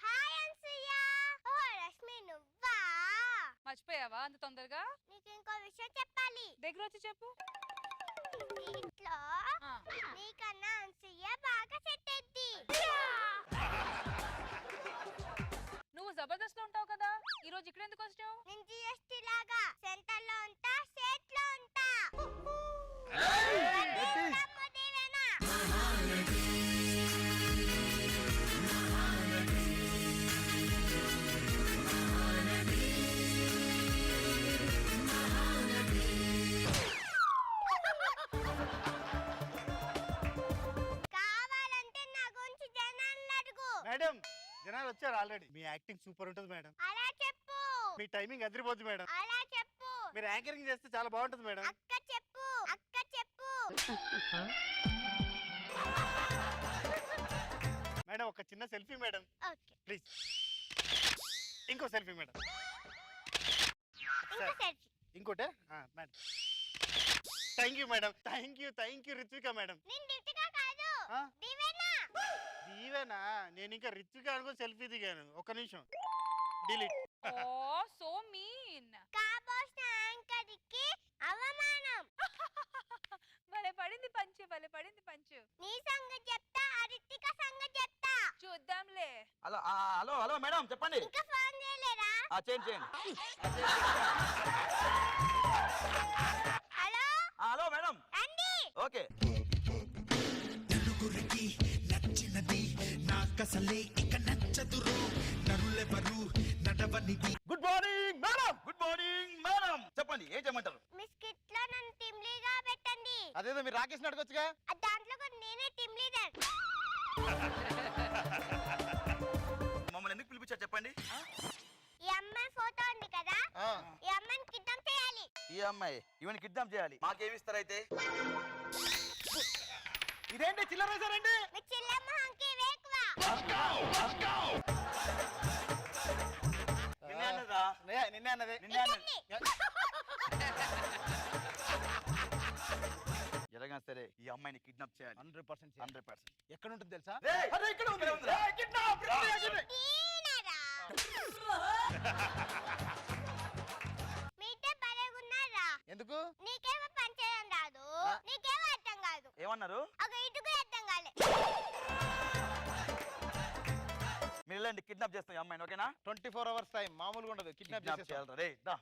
Hi అన్సయ్య. ఓ రష్మి నువ్వా? మర్చిపోయావా అంత తొందరగా? నీకు ఇంకో విషయం చెప్పాలి. దగ్గర వచ్చి చెప్పు. ఇంట్లో నీకన్నా అన్సయ్య బాగా సెట్ అయ్యింది. నువ్వు జబర్దస్త్ లో ఉంటావు కదా, ఈ రోజు ఇక్కడ ఎందుకు వచ్చావు? నేను జిఎస్టీ లాగా సెంటర్ లో ఉంటా, స్టేట్ లో ఉంటా. కావాలంటే నా గురించి జనాలను అడుగు. మేడం జనాలు వచ్చారు ఆల్రెడీ. మీ యాక్టింగ్ సూపర్ ఉంటుంది మేడం. అలా చెప్పు. మీ టైమింగ్ అదిరిపోద్ది మేడం. అలా చెప్పు. మీరు యాంకరింగ్ చేస్తే చాలా బాగుంటుంది మేడం. అక్క చెప్పు. అక్క చెప్పు. మేడం ఒక చిన్న సెల్ఫీ మేడం ఓకే. ప్లీజ్. ఇంకో సెల్ఫీ మేడం. ఇంకో సెల్ఫీ. ఇంకోటే madam. Thank you madam. Thank you Ritvika madam. నేను రితికా కాదు, ఆ? దివేనా. దీవేనా? నేను ఇంకా రిత్విక అనుకుని సెల్ఫీ దిగాను. ఒక్క నిమిషం డిలీట్. ఓ సో మీన్. కాబోసిన యాంకర్ కి అవమానం. భలే పడింది పంచు, భలే పడింది పంచు. నీ సంగతి చెప్తా, రితిక సంగతి చెప్తా. చూద్దాంలే. హలో హలో హలో మేడం చెప్పండి. ఇంకా ఫోన్ చేయలేరా? చేయండి. Hello hello madam. రండి. ఓకే. నలుగురికి నచ్చినది నాకసలే ఇక నచ్చదురో నరులెవరు నడవనిది. Good morning madam. Good morning madam. చెప్పండి ఏం చేయమంటారు? మీ స్కిట్ లో నన్ను టీమ్ లీడర్ గా పెట్టండి. అదేదో మీరు రాకేష్ అడగొచ్చుగా. దాంట్లో కూడా నేనే టీమ్ లీడర్. మమ్మల్ని ఎందుకు పిలిపించారు చెప్పండి? ఈ అమ్మాయి ఫోటో ఉంది కదా, ఈ అమ్మాయిని కిడ్నాప్ చేయాలి. ఈ అమ్మాయి ఈవెన్ కిడ్నాప్ చేయాలి. మాకేమిస్తారైతే? ఇదేంటి చిల్లర వేశారండి? మీ చిల్లమ్మ హంకి వేకువా. నిన్నే అన్నదా? నిన్నే అన్నదే. నిన్నే అన్నది. ఎలాగైనా సరే ఈ అమ్మాయిని కిడ్నాప్ చేయాలి. 100% 100%. ఎక్కడ ఉంటుంది తెలుసా? రేయ్! అరే ఇక్కడ ఉంది. ఉందిరా. తీనరా. మీటే పరేగున్నారా? ఎందుకు? నీకేమో పంచడం రాదు, నీకేమో అర్థం కాదు. ఏమన్నారు? ఒక ఇటుకు అర్థం కాలే. మీరు వెళ్ళండి, కిడ్నాప్ చేస్తాం ఈ అమ్మాయిని. ఓకేనా? 24 hours టైం మామూలుగా ఉండదు. కిడ్నాప్ చేయాలి. రే దా.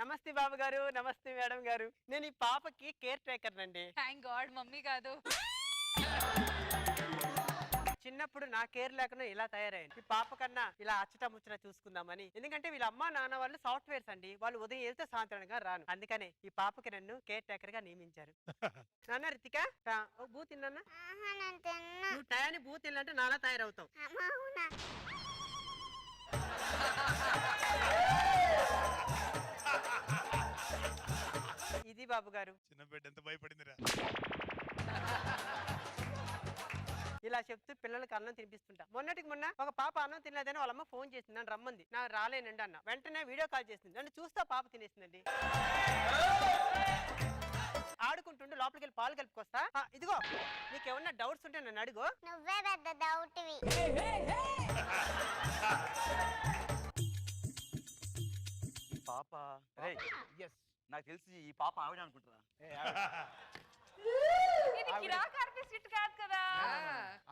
నమస్తే బాబు గారు, నమస్తే మేడం గారు. నేను ఈ పాపకి కేర్ టేకర్ నండి. థ్యాంక్ గాడ్ మమ్మీ కాదు. చిన్నప్పుడు నా కేర్ లేకుండా ఇలా తయారైంది. ఈ పాప కన్నా ఇలా అచ్చట ముచ్చట చూసుకుందామని. ఎందుకంటే వీళ్ళ అమ్మా నాన్న వాళ్ళు సాఫ్ట్వేర్స్ అండి. వాళ్ళు ఉదయం వెళ్తే సాయంత్రంగా రాను. అందుకనే ఈ పాపకి నన్ను కేర్ టేకర్ గా నియమించారు. నాన్న రితిక బూ తిన్నా. నువ్వు టయాన్ని బూ తిన్నంటే నాలా తయారవుతావు. ఇది బాబు గారు. చిన్న బిడ్డ ఎంత భయపడిందిరా. ఇలా చెప్తూ పిల్లలకి అన్నం తినిపిస్తుంటా. మొన్నటికి మొన్న ఒక పాప అన్నం తినలేదని వాళ్ళ అమ్మ ఫోన్ చేసింది. నన్ను రమ్మంది. నాకు రాలేనండి అన్న. వెంటనే వీడియో కాల్ చేసింది. నన్ను చూస్తా పాప తినేసిందండి. ఆడుకుంటుండే లోపలికి వెళ్ళి పాలు కలుపుకొస్తా. ఇదిగో నీకేమన్నా డౌట్స్ ఉంటే నన్ను అడుగు. నువ్వే పెద్ద డౌట్వి. పాప రే. yes నాకు తెలిసి ఈ పాప ఆవిడ అనుకుంటారా? ఇది కిరాక్ ఆర్టిస్ట్ కాదు కదా.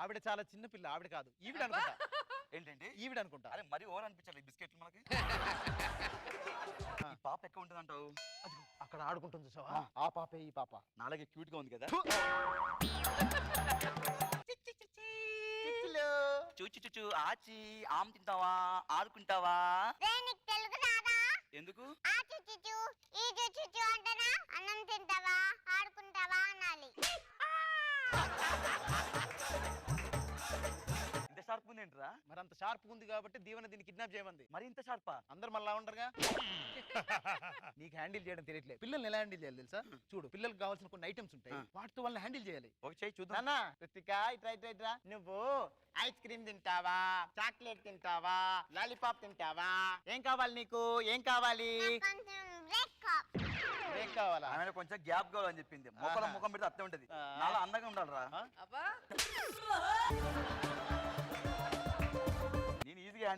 ఆవిడ చాలా చిన్న పిల్ల. ఆవిడ కాదు, ఈవిడ అనుకుంటా. ఏంటంటే ఈవిడ అనుకుంటా. అరే మరి ఓవర్ అనిపించాలి బిస్కెట్లు మనకి. ఈ పాప ఎక్కడ ఉంటుంది అంటావు? అక్కడ ఆడుకుంటుంది చూసావా? ఆ పాపే ఈ పాప. నాలాగే క్యూట్ గా ఉంది కదా. చూచు ఆచి ఆమ్ తింటావా, ఆడుకుంటావా? నీకు తెలుగు రాదా? ఎందుకు? ఆ చుచ్చు ఈ చుచ్చు అంటనా? అన్నం తింటావా, ఆడుకుంటావా అనాలి. ఇంత షార్ప్ ఉంది ఏంట్రా? మరి అంత షార్ప్ ఉంది కాబట్టి దీవెన దీన్ని కిడ్నాప్ చేయమంది. మరి ఇంత షార్పా? అందరు మళ్ళా ఉంటారుగా. నీకు హ్యాండిల్ చేయడం తెలియట్లే. పిల్లల్ని ఎలా హ్యాండిల్ చేయాలి తెలుసా? చూడు, పిల్లలకు కావాల్సిన కొన్ని ఐటమ్స్ ఉంటాయి, వాటితో వాళ్ళని హ్యాండిల్ చేయాలి. ఒక చేయి చూద్దాం. రితిక ఇట్రా. నువ్వు ఐస్ క్రీమ్ తింటావా, చాక్లెట్ తింటావా, లాలీపాప్ తింటావా? ఏం కావాలి నీకు? ఏం కావాలి? బ్రేక్ కావాలా? ఆమె కొంచెం గ్యాప్ కావాలని చెప్పింది. ముఖం పెడితే అర్థం ఉంటది. నాలా అందంగా ఉండాలిరా. అబ్బా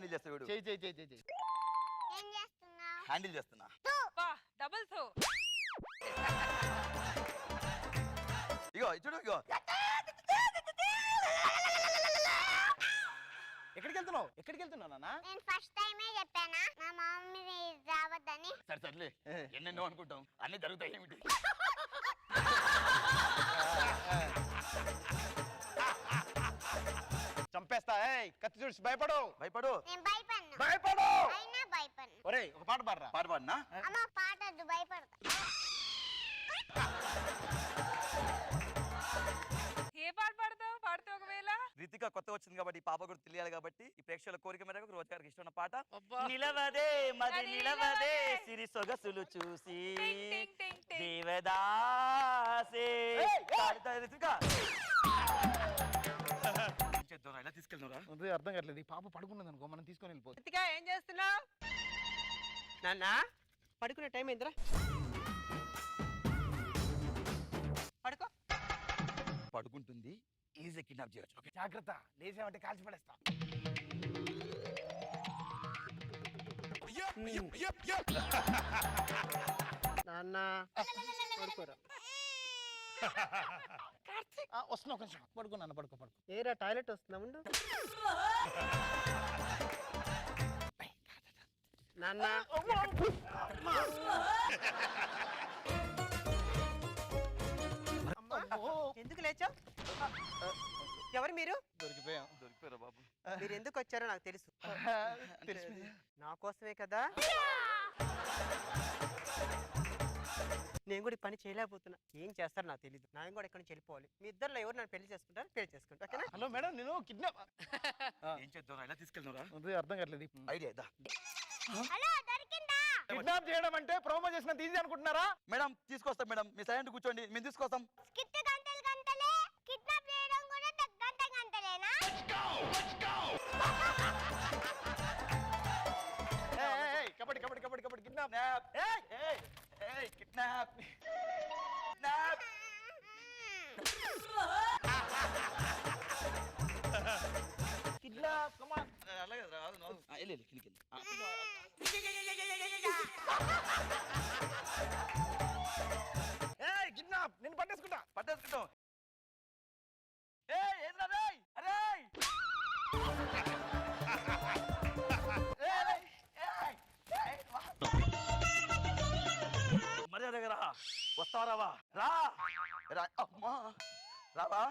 హ్యాండిల్ చేస్తా వీడు. చెయ్యి చెయ్యి చెయ్యి చెయ్యి చెయ్యి. ఏం చేస్తున్నావు? హ్యాండిల్ చేస్తున్నా. బా డబుల్ తో. ఇగో చూడు ఇగో. ఎక్కడికి వెళ్తున్నావు? ఎక్కడికి వెళ్తున్నావు నాన్న? నేను ఫస్ట్ టైమే చెప్పానా మా మమ్మీని రావద్దని? సరే సర్లే, ఎన్నెన్నో అనుకుంటాం, అన్ని జరుగుతాయి ఏమిటి? చంపేస్తా. ఏయ్ కత్తి చూసి భయపడు. భయపడు. నేను భయపడను. భయపడు. అయినా భయపడను. ఒరేయ్ ఒక పాట పాడరా. పాట పాడినా? అమ్మ పాడద్దు, భయపడతా. ఏ పాట పాడతావు? పాడితే ఒకవేళ రితిక కొత్త వచ్చింది కాబట్టి ఈ పాప కూడా తెలియాలి కాబట్టి ఈ ప్రేక్షకుల కోరిక మేరకు రోజు గారికి ఇష్టమైన పాట అబ్బా. నిలవదే మది అది నిలవదే నిలవదే. సిరి సొగసులు చూసి టింగ్ టింగ్ టింగ్ టింగ్. దేవదాసే. ఏయ్, ఏయ్. పాడుతా రితిక. చేద్దాం, ఎలా తీసుకెళ్తున్నారా? అదే అర్థం కావట్లేదు. ఈ పాప పడుకున్నది అనుకో, మనం తీసుకొని వెళ్ళిపోతుంది. రితిక ఏం చేస్తున్నావు? నాన్న పడుకునే టైం ఏందిరా? పడుకో. పడుకుంటుంది, ఈజీ కిడ్నాప్ చేయొచ్చు. ఓకే, జాగ్రత్త, లేసామంటే కాల్చి పడేస్తా. నాన్న పడుకోరా. వస్తున్నా, ఒక నిమిషం. పడుకున్నాను, పడుకో పడుకో. ఏరా టాయిలెట్ వస్తుందా? ఉండు. నాన్న ఎందుకు లేచావు? ఎవరు మీరు? దొరికిపోయాం. దొరికిపోయారా బాబు? మీరు ఎందుకు వచ్చారో నాకు తెలుసు. తెలిసిపోయింది. నా కోసమే కదా. నేను కూడా ఈ పని చేయలేకపోతున్నా. ఏం చేస్తారో నాకు తెలియదు. నేను కూడా ఇక్కడి నుంచి వెళ్ళిపోవాలి. మీ ఇద్దరులో ఎవరు నన్ను పెళ్లి చేసుకుంటారు? పెళ్లి చేసుకుంటా. ఓకేనా? హలో మేడం, నేను కిడ్నాప్. ఏం చేద్దాం, ఎలా తీసుకెళ్తున్నారా? అదే అర్థం కావట్లేదు. ఐడియా ఇద్దా. హలో, దొరికిందా? కిడ్నాప్ చేయడం అంటే ప్రోమో చేసినంత ఈజీ అనుకుంటున్నారా? మేడం తీసుకొస్తాం మేడం, మీ సైలెంట్ కూర్చోండి, మేము తీసుకొస్తాం. స్కిట్ గంటలు గంటలే, కిడ్నాప్ చేయడం కూడా గంట గంటలేనా? Kabaddi kabaddi kabaddi kabaddi kidnap. Kidnap. Kidnap come on. అలాగే రాదు, రాదు. వెళ్ళి కిందికి వెళ్ళి. ఏయ్ కిడ్నాప్, నేను పట్టేసుకుంటా. పట్టేసుకుంటాం. ఏంద్రా రేయ్? అరే మర్యాద దగ్గర వస్తావా? రావా? రా. అమ్మా రావా?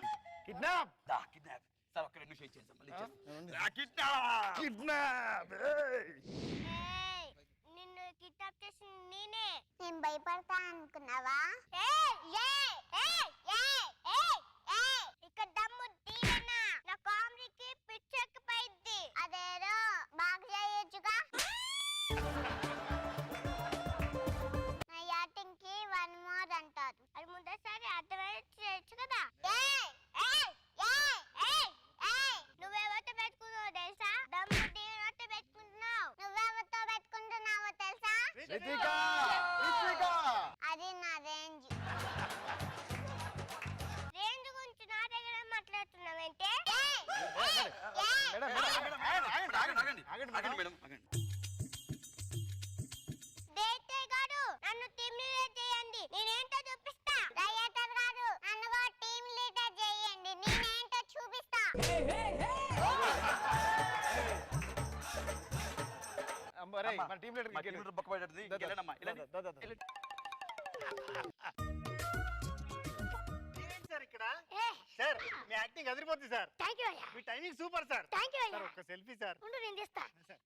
కిడ్నాప్ దా కిడ్నాప్. సార్ ఒక్క 2 నిమిషం ఇచ్చేసాం, మళ్ళీ ఇచ్చేస్తాం. కిడ్నాప్. ఏయ్, నిన్ను కిడ్నాప్ చేసింది నేనే. నేను భయపడతా అనుకున్నావా? ఏయ్, ఏయ్, ఏయ్, ఏయ్, ఏయ్, ఏయ్, ఇక్కడ దమ్ము తీయనా? నా కామెడీకి పిచ్చెక్కిపోయింది. అదేదో బాగా చేయొచ్చుగా. నా యాక్టింగ్ కి 1 మోర్ అంటారు. అది ముందసారి అర్థమయ్యేది చేయొచ్చు కదా. ఏయ్, ఏయ్, ఏయ్, ఏయ్, ఏయ్, నువ్వెవరితో పెట్టుకున్నావు తెలుసా? దమ్ము తీయనట్టు పెట్టుకుంటున్నావు. నువ్వెవరితో పెట్టుకుంటున్నావో తెలుసా? రితిక, రితిక. అది నా రేంజ్. రేంజ్ గురించి నా దగ్గర మాట్లాడుతున్నావేంటే? మేడం మేడం ఆగండి మేడం, ఆగండి. దేతే గారు, నన్ను టీమ్ లీడర్ చేయండి. నేనేంటో చూపిస్తా. డైరెక్టర్ గారు, నన్ను కూడా టీమ్ లీడర్ చేయండి. నేనేంటో చూపిస్తా. అమ్మరే మన టీం లీడర్ మా టీం లీడర్ బొక్క పడేది. వెళ్ళండమ్మా, వెళ్ళండి. సార్ ఇక్కడ ఏ, సార్ మీ యాక్టింగ్ అదిరిపోతుంది సార్. థ్యాంక్ యూ అయ్యా. మీ timing super sir. Thank you sir అయ్యా. ఒక్క సెల్ఫీ సార్. ఉండు, నేను తీస్తా. Sir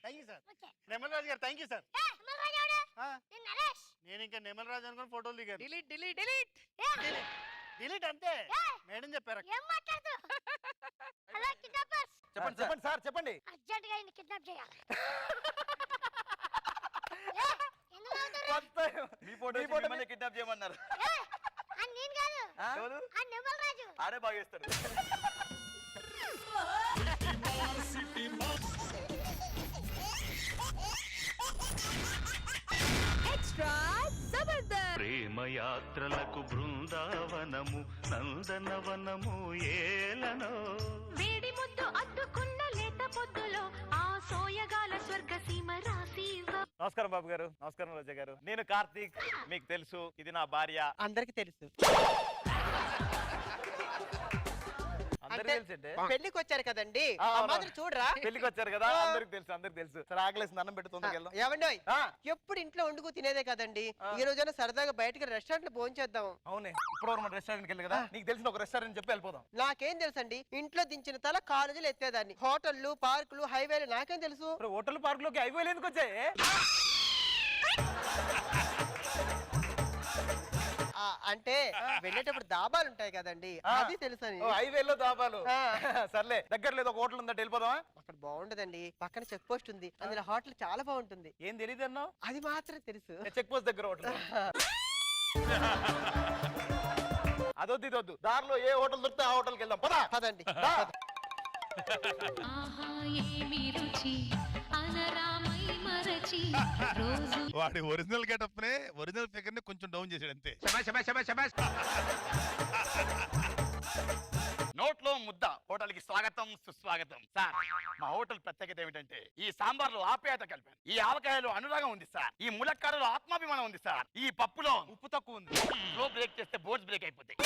thank you sir. Okay. Nemal Raju garu thank you sir. ఏ, మల్రాజు ఎవడు? ఆ, నేను నరేష్. నేను ఇంకా నెమల్ రాజు అనుకుని ఫోటోలు దిగాను. Delete delete delete. ఏ, డిలీట్ అంతే ఏ, మేడం చెప్పారు. ఏం మాట్లాడుతున్నావు? హలో కిడ్నాపర్స్, చెప్పండి సార్. చెప్పండి సార్, చెప్పండి. అర్జెంట్ గా కిడ్నాప్ చేయాలి. ఏ, ఎందుకు అవుతారు? మీ ఫోటో మిమ్మల్ని కిడ్నాప్ చేయమన్నారు. అని నేను కాదు, ఎవరు? ఆ నెమల్ రాజు. ఆడే బాగా చేస్తాడు. ఎక్స్ట్రా జబర్దస్త్. ప్రేమయాత్రలకు బృందావనము నందనవనము ఏలనో వేడి ముద్దు అద్దుకున్న లేత పొద్దులో ఆ సోయగాల స్వర్గసీమ రాసి నమస్కారం బాబు గారు. నమస్కారం రోజా గారు. నేను కార్తీక్, మీకు తెలుసు ఇది నా భార్య. అందరికి తెలుసు. అందరికీ తెలుసండి. పెళ్లికి వచ్చారు కదండి, ఆ, అమ్మాయిని చూడరా? పెళ్లికి వచ్చారు కదా, అందరికి తెలుసు, అందరికి తెలుసు. సరే ఆకలేసి అన్నం పెట్టి తొందరగా వెళ్దాం. ఏమండి ఆ, ఎప్పుడు ఇంట్లో వండుకు తినేదే కదండి, ఈ రోజైనా సరదాగా బయటకి రెస్టారెంట్ లో భోంచేద్దాం. అవునే ఇప్పుడు మన రెస్టారెంట్కి వెళ్ళి కదా, నీకు తెలిసిన ఒక రెస్టారెంట్ చెప్పి వెళ్ళిపోదాం. నాకేం తెలుసండి, ఇంట్లో దించిన తల కాలేజీలు ఎత్తేదాన్ని. హోటళ్లు, పార్కులు, హైవేలు నాకేం తెలుసు? ఇప్పుడు హోటల్ పార్క్ లోకి హైవేలు ఎందుకు వచ్చాయి? అంటే వెళ్ళేటప్పుడు దాబాలు ఉంటాయి కదండి, అది తెలుసని. హైవేలో దాబాలు. ఆ. సర్లే, దగ్గర లేదు ఒక హోటల్ ఉందంటే వెళ్ళిపోదామా? అక్కడ బాగుంటదండి, పక్కన చెక్ పోస్ట్ ఉంది, అందులో హోటల్ చాలా బాగుంటుంది. ఏం తెలియదు అన్నావు? అది మాత్రం తెలుసు. చెక్ పోస్ట్ దగ్గర హోటల్. అదొద్దు ఇదొద్దు, దారిలో ఏ హోటల్ దొరికితే ఆ హోటల్కి వెళ్దాం. పదా పదండి. ఆహా ఏమి రుచి అనరామై మరచి రోజు వాడి ఒరిజినల్ గెటప్ నే, ఒరిజినల్ ఫిగర్ ని కొంచెం డౌన్ చేసాడు అంతే. నోట్లో ముద్ద హోటల్ కి స్వాగతం సుస్వాగతం. సార్, మా హోటల్ ప్రత్యేకత ఏమిటంటే ఈ సాంబార్లో ఆప్యాయత కలిపాను, ఈ ఆవకాయలో అనురాగం ఉంది సార్, ఈ ములక్కాడలో ఆత్మాభిమానం ఉంది సార్, ఈ పప్పులో ఉప్పు తక్కువ ఉంది. స్లో బ్రేక్ చేస్తే బోర్డ్స్ బ్రేక్ అయిపోతాయి.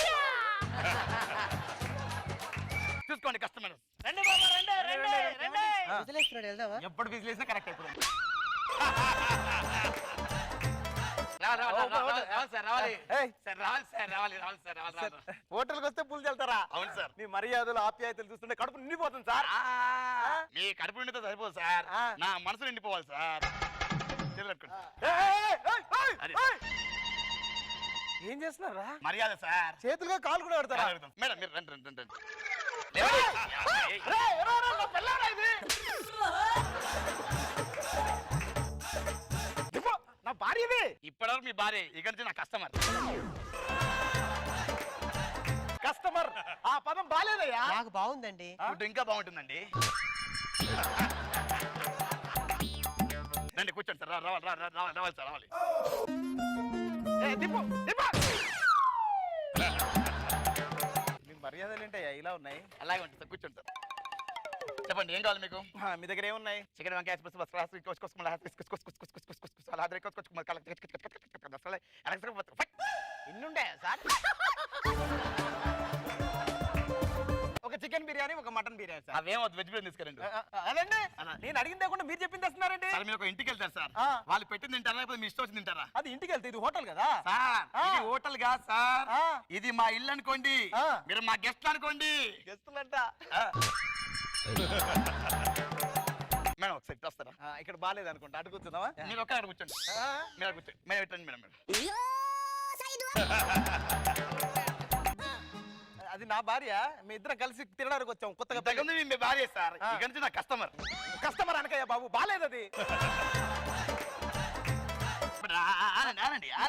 చూసుకోండి కస్టమర్. రండి బాబా, రండి రండి రండి. వదిలేస్తున్నాడు, వెళ్దామా? ఎప్పుడు బిజినెస్ చేసినా కరెక్ట్ అయిపోతుంది. రావాలి సార్, రావాలి ఏయ్, సార్, రావాలి సార్, రావాలి. హోటల్కి వస్తే పూలు చల్లుతారా? అవును సార్. మీ మర్యాదలు ఆప్యాయతలు చూస్తుంటే కడుపు నిండిపోతుంది సార్. మీ కడుపు నిండితే సరిపోదు సార్, ఆ. నా మనసు నిండిపోవాలి సార్. చేతులు అది. ఏం చేస్తున్నారా? మర్యాద సార్. చేతులుగా కాలు కూడా పెడతారా? మేడం మీరు రండి రండి రండి. నా భార్యవి. ఇప్పటివరకు మీ భార్య, ఇక నుంచి నా కస్టమర్. కస్టమర్ ఆ పదం బాలేదయ్యా. నాకు బాగుందండి. ఫుడ్ ఇంకా బాగుంటుందండి. రండి కూర్చోండి సార్. రావాలి సార్, రావాలి. మీ మర్యాదలు ఏంటయ్యా ఇలా ఉన్నాయి? అలాగే ఉంటుంది సార్, కూర్చోండి సార్. చెప్పండి ఏం కావాలి మీకు? మీ దగ్గర ఏమున్నాయి? చికెన్ వంకాయ ఇన్ని ఉంటాయా సార్? ఒక చికెన్ బిర్యానీ, ఒక మటన్ బిర్యానీ సార్. అవేం వెజ్ బిర్యానీ తీసుకురండి. అదండి, నేను అడిగింది లేకుండా మీరు చెప్పింది వస్తున్నారండి. సార్ మీరు ఒక ఇంటికి వెళ్తారు సార్, ఆ. వాళ్ళు పెట్టింది తింటారా లేకపోతే మీ ఇష్టం వచ్చి తింటారా? అది ఇంటికి వెళ్తే ఇది హోటల్ కదా సార్, ఆ. ఇది హోటల్ కాదు సార్, ఆ. ఇది మా ఇల్లు అనుకోండి, ఆ. మీరు మా గెస్ట్ అనుకోండి. గెస్తులంట. మేడం ఒకసారి వస్తారా? ఇక్కడ బాగాలేదు అనుకుంటా, అటు కూర్చుందామా? మీరు ఒక్క కూర్చోండి, మీరు కూర్చోండి, మేము పెట్టండి మేడం. అది నా భార్య, మీ ఇద్దరం కలిసి తినడానికి వచ్చాం కొత్తగా. ఇంతకుముందు మీ భార్య సార్, ఆ. ఇక నుంచి నా కస్టమర్. కస్టమర్ అనకయ్యా బాబు, బాలేదు అది.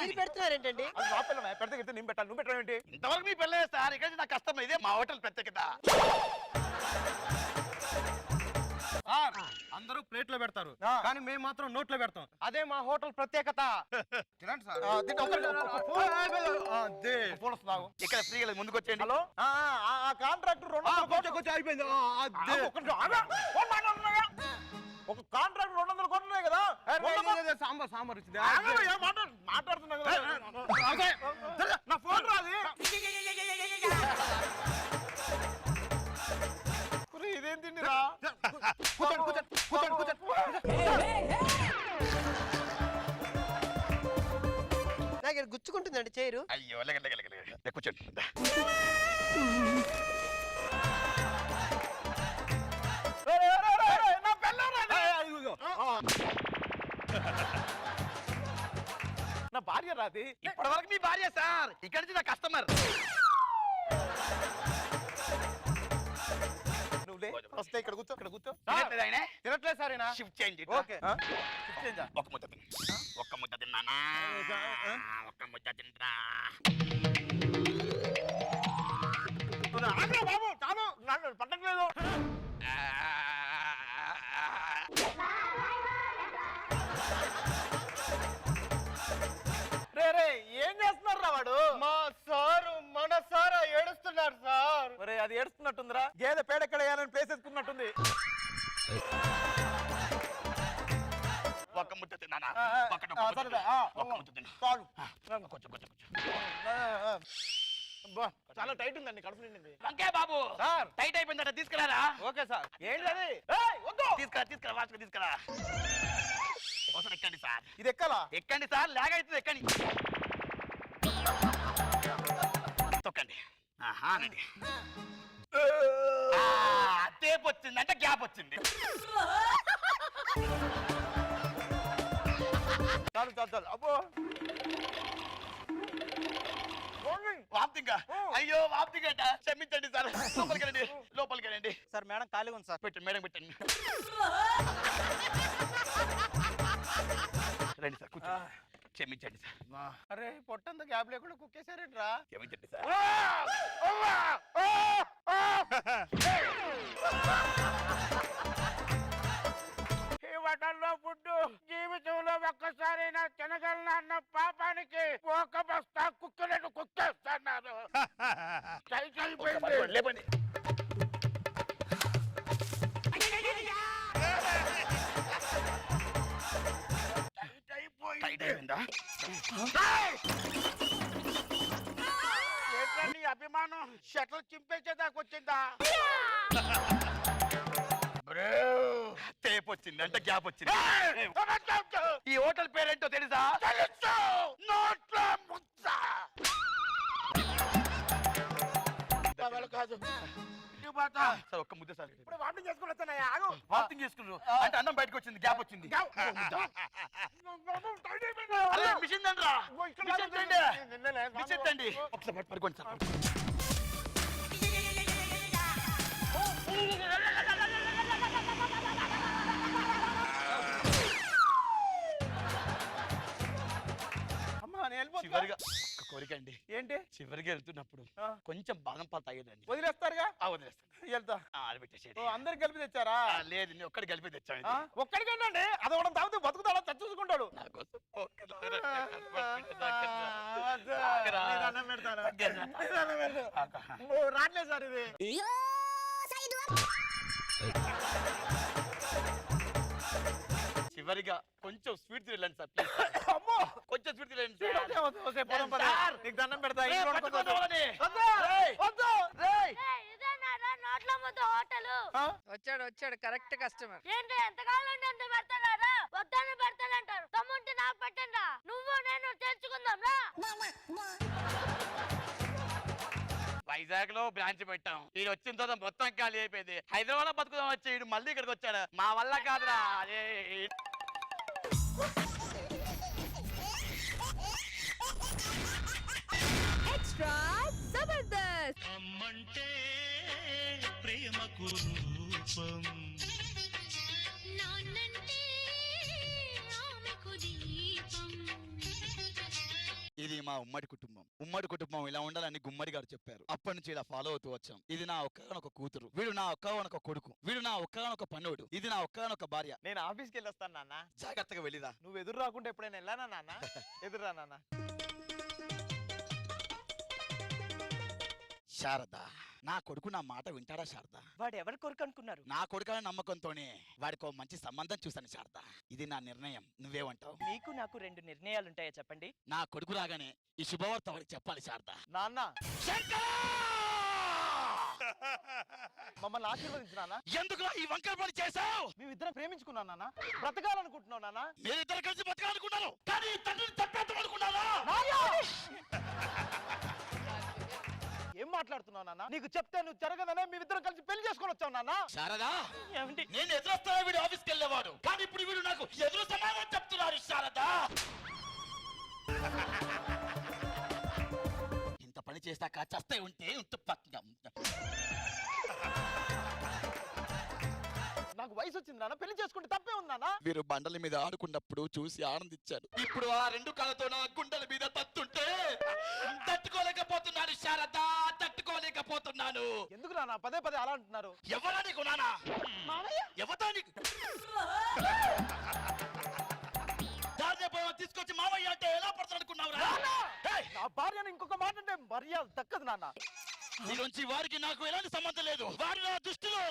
మీరు పెడుతున్నారేంటండి? అది నా పిల్లమే, పెడితే గిడితే నేను పెట్టాలి, నువ్వు పెట్టడం ఏంటి? ఇంతవరకు మీ పిల్లలే సార్, ఇక నుంచి నా కస్టమర్. ఇదే మా హోటల్ ప్రత్యేకత. సార్, అందరూ ప్లేట్ లో పెడతారు కానీ మేము మాత్రం నోట్లో పెడతాం, అదే మా హోటల్ ప్రత్యేకత. తినండి సార్. ఫోన్ వస్తున్నావు. ఇక్కడ ఫ్రీగా ముందుకు వచ్చేయండి. హలో, కాంట్రాక్టర్ అయిపోయింది. ఒక కాంట్రాక్ట్ 200 కోట్లే కదా. సాంబార్ సాంబార్ వచ్చింది. మాట్లాడుతున్నా కదా, నా ఫోన్ రాదు. ఇదేం తిండిరా? కూర్చోండి కూర్చోండి కూర్చోండి కూర్చోండి. నాకు ఇక్కడ గుచ్చుకుంటుందండి చైరు. అయ్యో కూర్చోండి. నా పెళ్ళాం రాది. నా భార్య రాది. ఇప్పటివరకు మీ భార్య సార్, ఇక్కడి నుంచి నా కస్టమర్. నువ్వులే, వస్తే ఇక్కడ కూర్చో, ఇక్కడ కూర్చో. తినట్లేదు ఆయన? తినట్లేదు సార్. షిఫ్ట్ చేయండి. ఓకే, షిఫ్ట్ చేయంజా. ఒక్క ముద్ద తిన్నా, ఒక్క ముద్ద తిన్నానా, ఒక్క ముద్ద తింటా. బాబు చాలు, నన్ను పట్టట్లేదు. రే ఏం చేస్తున్నారు రా వాడు? మా సారు మనసారా ఏడుస్తున్నారు సార్. మరి అది ఏడుస్తున్నట్టుందిరా, గేదె పేడెక్కడ వేయాలని ప్లేస్ వేసుకున్నట్టుంది. ఒక్క ముద్ద తిన్నానా ఒక్కటి ఆ, సరే, ఆ, ఒక్క ముద్ద తిన్నా చాలు. కొంచెం కొంచెం కొంచెం అబ్బా, చాలా టైట్ ఉందండి కడుపు నిండింది. వంకాయ బాబు సార్. టైట్ అయిపోయిందట తీసుకురారా ఓకే సార్. ఏంటది? తీసుకురా వాసుకు తీసుకురా ఒకసారి ఎక్కండి సార్ ఇది ఎక్కాలా? ఎక్కండి సార్ లాగ్ అవుతుంది ఎక్కండి తొక్కండి ఆహానండి టేప్ వచ్చింది అంటే గ్యాప్ వచ్చింది చాలు చాలు చాలు. అబ్బో వాప్తింగా అయ్యో వాప్తింగట క్షమించండి సార్ లోపలికి రండి లోపలికి రండి సార్ మేడం ఖాళీగా ఉంది సార్. పెట్టండి మేడం పెట్టండి రండి సార్ కూర్చో క్షమించండి సార్ అరే పొట్టంతా గ్యాప్ లేకుండా కుక్కేసారేట్రా? క్షమించండి సార్ ఈ హోటల్లో ఫుడ్ జీవితంలో ఒక్కసారైనా తినగలను అన్న పాపానికి ఒక బస్తా కుక్కలను కుక్కేస్తున్నారు. టైట్ అయిపోయింది. లేపండి టైట్ అయిపోయిందా ఏంట్రా నీ అభిమానం షటల్ చింపేసేదాకా వచ్చిందా? టేప్ వచ్చింది అంటే గ్యాప్ వచ్చింది ఈ హోటల్ పేరేంటో తెలుసా తెలుసు. నోట్లో ముద్ద. పగలు కాదు. ఈ మాట. సార్ ఒక్క ముద్ద సార్ ఇప్పుడు వాటిని చేసుకుని వస్తున్నాయా? ఆగు. వాకింగ్ చేసుకున్నారు అంటే అన్నం బయటకు వచ్చింది గ్యాప్ వచ్చింది అరే మిషన్ తండ్రా మిషన్ తండి మిషన్ తండి ఒకసారి పడుకోండి సార్ అమ్మా నేను వెళ్ళిపోతా. చివరిగా ఒక కోరిక అండి ఏంటి? చివరిగా వెళ్తున్నప్పుడు ఆ. కొంచెం బాదం పాలు తాగేదండి వదిలేస్తారుగా? వదిలేస్తాను వెళ్తా. అది పెట్టేసేది ఓ, అందరికి కలిపి తెచ్చారా? లేదు నేను ఒక్కడి కలిపి తెచ్చాను ఆ? ఒక్కడికి వెళ్ళండి. అది ఒకటి తాగితే బతుకుతాడా చచ్చుకుంటాడు. నా కోసం రాట్లేదు సార్ ఇది. చివరిగా కొంచెం స్వీట్ తినండి సార్ ప్లీజ్ అమ్మో కొంచెం స్వీట్ తినండి వద్దు, సార్ వద్దు, వద్దు, పోదాం, పద. సార్. నీకు దండం పెడతా. రేయ్, ఇంట్లో పట్టుకోండి వండుకోవద్దు. వాళ్ళని. వద్దు, రేయ్. వద్దు, రేయ్. ఇదేనారా నోట్ల ముద్ద హోటలు? ఆ? వచ్చాడు కరెక్ట్ కస్టమర్. ఏంటి ఎంతకాలం ఎంత పెడతారా? వద్దని పెడతానంటారు. తమ్ముంటే నాకు పెట్టండి. నువ్వు నేను తెలుసుకుందాం రా. వైజాగ్ లో బ్రాంచ్ పెట్టాం ఈడు వచ్చిన తర్వాత మొత్తం ఖాళీ అయిపోయింది హైదరాబాద్ లో బతుకుదాం వచ్చి ఈడు మళ్ళీ ఇక్కడికి వచ్చాడు మా వల్ల కాదురా అదే ఎక్స్ట్రా జబర్దస్త్. అమ్మంటే ప్రేమకు రూపం ఇది మా ఉమ్మడి కుటుంబం ఇలా ఉండాలని గుమ్మడి గారు చెప్పారు అప్పటి నుంచి ఇలా ఫాలో అవుతూ వచ్చాం ఇది నా ఒక్కగానొక కూతురు వీడు నా ఒక్కగానొక కొడుకు వీడు నా ఒక్కగానొక పన్నుడు ఇది నా ఒక్కగానొక భార్య నేను ఆఫీస్కి వెళ్ళి వస్తాను నాన్న. జాగ్రత్తగా వెళ్ళిరా నువ్వు ఎదురు రాకుండా ఎప్పుడైనా వెళ్ళానా నాన్న? ఎదురురా నాన్న. శారద నా కొడుకు నా మాట వింటాడా శారద వాడు ఎవరి కొరకు అనుకున్నారు? నా కొడుకు నమ్మకంతోనే వాడికి ఓ మంచి సంబంధం చూశాను శారద ఇది నా నిర్ణయం నువ్వేమంటావు మీకు నాకు 2 నిర్ణయాలుంటాయా చెప్పండి? నా కొడుకు రాగానే ఈ శుభవార్త వాడికి చెప్పాలి శారద నాన్న మమ్మల్ని ఆశీర్వదించు నాన్న. ఎందుకు ఈ వంకర పని చేశావు మేమిద్దరం ప్రేమించుకున్నాం నాన్న. బ్రతకాలనుకుంటున్నావు నాన్న. మీరిద్దరు కలిసి బతకాలనుకున్నారు కానీ తండ్రిని చంపేద్దాం అనుకున్నారా ఏం మాట్లాడుతున్నావు నాన్న? నీకు చెప్తే నువ్వు జరగదనే మేమిద్దరం కలిసి పెళ్లి చేసుకొని వచ్చావు నాన్న. శారదా నేను ఎదురొస్తాను వీడు ఆఫీస్కి వెళ్ళేవాడు కానీ ఇప్పుడు వీడు నాకు ఎదురు సమాధానం చెప్తున్నారు శారదా ఇంత పని చేస్తాక చస్తే ఉంటే నాకు వయసు వచ్చింది నాన్న. పెళ్లి చేసుకుంటే తప్పే ఉంది నాన్న. వీరు బండల మీద ఆడుకున్నప్పుడు చూసి ఆనందించాను ఇప్పుడు ఆ 2 కళ్ళతో నా గుండెల మీద తత్తుంటే తట్టుకోలేకపోతున్నాను శారదా తట్టుకోలేకపోతున్నాను ఎందుకు నాన్న పదే పదే అలా అంటున్నారు? ఎవరా నీకు నానా ఎవతా నీకు తీసుకొచ్చి మావయ్య అంటే ఎలా పడతానుకున్నావురా నా భార్యను ఇంకొక మాట అంటే మర్యాద దక్కదు నాన్న. నీ నుంచి వారికి నాకు ఎలాంటి సంబంధం లేదు వారి నా దృష్టిలో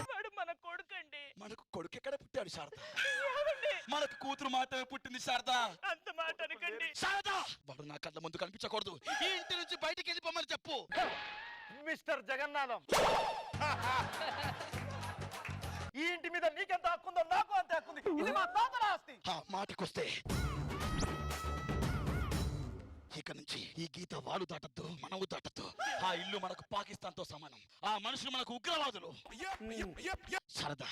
వాడు మన కొడుకండి. మనకు కొడుకు ఎక్కడ పుట్టాడు శారద? మనకు కూతురు మాత్రమే పుట్టింది శారద. అంత మాట అనకండి. శారద, వాడు నా కళ్ళ ముందు కనిపించకూడదు. ఈ ఇంటి నుంచి బయటికి వెళ్ళిపోమని చెప్పు. మిస్టర్ జగన్నాథం, ఈ ఇంటి మీద నీకెంత హక్కుందో నాకు అంతే హక్కుంది. ఇది మా తాతల ఆస్తి. ఆ మాటకొస్తే ఇక నుంచి ఈ గీత వాడు దాటద్దు, మనము దాటద్దు. ఆ ఇల్లు మనకు పాకిస్తాన్ తో సమానం. ఆ మనుషులు మనకు ఉగ్రవాదులు. శారద,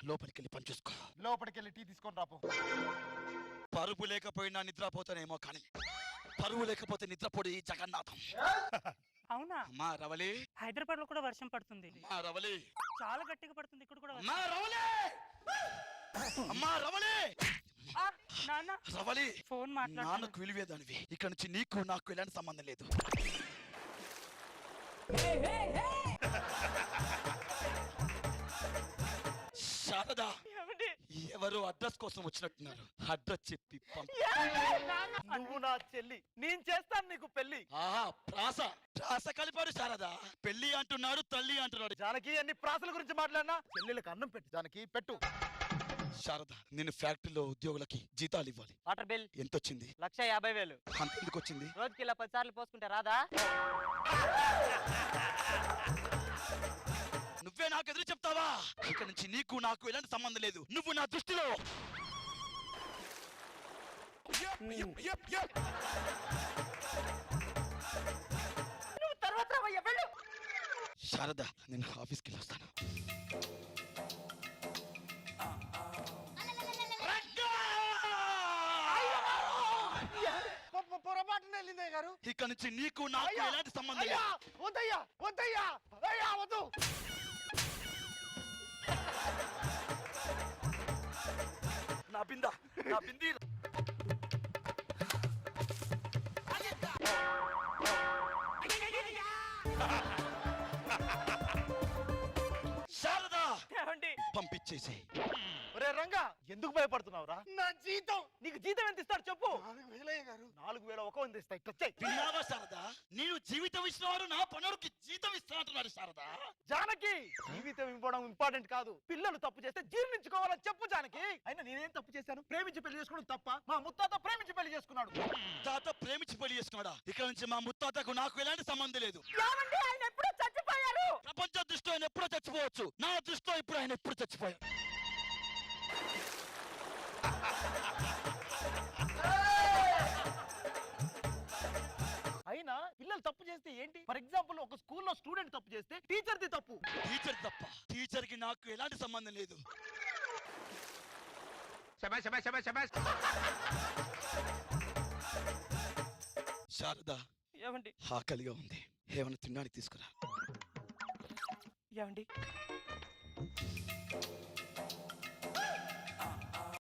లోపలికి వెళ్ళి పని చూసుకో. లోపలికి వెళ్ళి టీ తీసుకొని రాపో. పరుపు లేకపోయినా నిద్రపోతానేమో కానీ పరువు లేకపోతే నిద్రపోడు ఈ జగన్నాథం. అవునా? అమ్మా రవలి, హైదరాబాద్ లో కూడా వర్షం పడుతుంది. అమ్మా రవలి, చాలా గట్టిగా పడుతుంది ఇక్కడ కూడా. అమ్మా రవలి, అమ్మా రవలి, నాన్న రవలి, ఫోన్ మాట్లాడు. నాన్నకు విలువేదానివి. ఇక్కడ నుంచి నీకు నాకు ఎలాంటి సంబంధం లేదు. శారద, ఎవరు అడ్రస్ కోసం వచ్చినట్టున్నారు. అడ్రస్ చెప్పి నువ్వు నా చెల్లి, నేను చేస్తాను నీకు పెళ్లి. ఆహా, ప్రాస ప్రాస కలిపాడు శారద. పెళ్లి అంటున్నాడు, తల్లి అంటున్నాడు. జానకి అన్ని ప్రాసల గురించి మాట్లాడినా చెల్లెలకు అన్నం పెట్టు. జానకి పెట్టు. శారద, నేను ఫ్యాక్టరీలో ఉద్యోగులకి జీతాలు ఇవ్వాలి. వాటర్ బిల్ ఎంత వచ్చింది? 1,50,000. అంత ఎందుకు వచ్చింది? రోజుకి ఇలా 10 సార్లు పోసుకుంటే రాదా? నువ్వే నాకు ఎదురు చెప్తావా? ఇక నుంచి నీకు నాకు ఎలాంటి సంబంధం లేదు. నువ్వు నా దృష్టిలో నువ్వు తర్వాత రావయ్యా, వెళ్ళు. శారద, నేను ఆఫీస్కి వెళ్ళి వస్తాను. పొరపాటున వెళ్ళిందే గారు. ఇక నుంచి నీకు నాకు ఎలాంటి సంబంధం అయ్యా, లేదు. వద్దయ్యా, వద్దయ్యా, అయ్యా వద్దు. నా బిందా, నా బిందీ. శారద, పంపించేసి. ఒరే రంగా, ఎందుకు భయపడుతున్నావురా? నా జీతం, నీకు జీతం ఎంత ఇస్తాడు చెప్పు. 4,000 గారు. 4,000 ఒక వంద ఇస్తా. ఇట్లా విన్నావా శారద? నేను జీవితం ఇచ్చినవాడు నా పనుడికి జీతం ఇస్తా అంటున్నాడు. శారద, జానకి, జీవితం ఇవ్వడం ఇంపార్టెంట్ కాదు. పిల్లలు తప్పు చేస్తే జీర్ణించుకోవాలని చెప్పు జానకి. అయినా నేనేం తప్పు చేశాను? ప్రేమించి పెళ్లి చేసుకోవడం తప్ప? మా ముత్తాత ప్రేమించి పెళ్లి చేసుకున్నాడు. తాత ప్రేమించి పెళ్లి చేసుకున్నాడా? ఇక నుంచి మా ముత్తాతకు నాకు ఎలాంటి సంబంధం లేదు. ఆయన ఎప్పుడో చచ్చిపోయారు. ప్రపంచ దృష్టిలో ఆయన ఎప్పుడో చచ్చిపోవచ్చు. నా దృష్టిలో ఇప్పుడు ఆయన ఎప్పుడు చచ్చిపోయాడు. అయినా పిల్లలు తప్పు చేస్తే ఏంటి? ఫర్ ఎగ్జాంపుల్, ఒక స్కూల్లో స్టూడెంట్ తప్పు చేస్తే టీచర్ది తప్పు. టీచర్ తప్ప? టీచర్ కి నాకు ఎలాంటి సంబంధం లేదు. శారద, ఏమండి? ఆకలిగా ఉంది. ఏమైనా తినడానికి తీసుకురా. ఏమండి?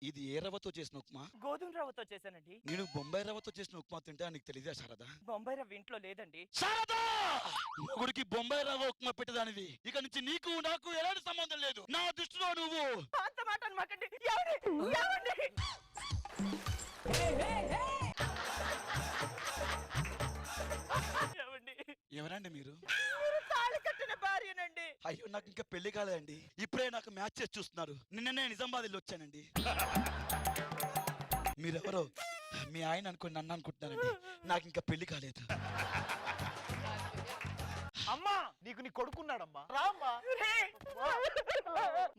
ఇది ఏ రవ్వతో చేసిన ఉప్మా? గోధుమ రవ్వతో చేశానండి. నేను బొంబాయి రవ్వతో చేసిన ఉప్మా తింటా నీకు తెలియదా శారద? బొంబాయి రవ్వ ఇంట్లో లేదండి. శారద, మొగుడికి బొంబాయి రవ్వ ఉప్మా పెట్టదానివి. ఇక నుంచి నీకు నాకు ఎలాంటి సంబంధం లేదు. నా దృష్టిలో నువ్వు అంత మాట అనమాకండి. ఏమండి? ఎవరండి మీరు? తాళి కట్టిన భార్యనండి. అయ్యో, నాకు ఇంకా పెళ్లి కాలేదండి. ఇప్పుడే నాకు మ్యాచ్ చేసి చూస్తున్నారు. నిన్ననే నిజామాబాద్ వెళ్ళి వచ్చానండి. మీరెవరో మీ ఆయన అనుకుని నన్ను అనుకుంటున్నానండి. నాకు ఇంకా పెళ్లి కాలేదు. అమ్మా, నీకు నీ కొడుకున్నాడమ్మా. రామ్మా.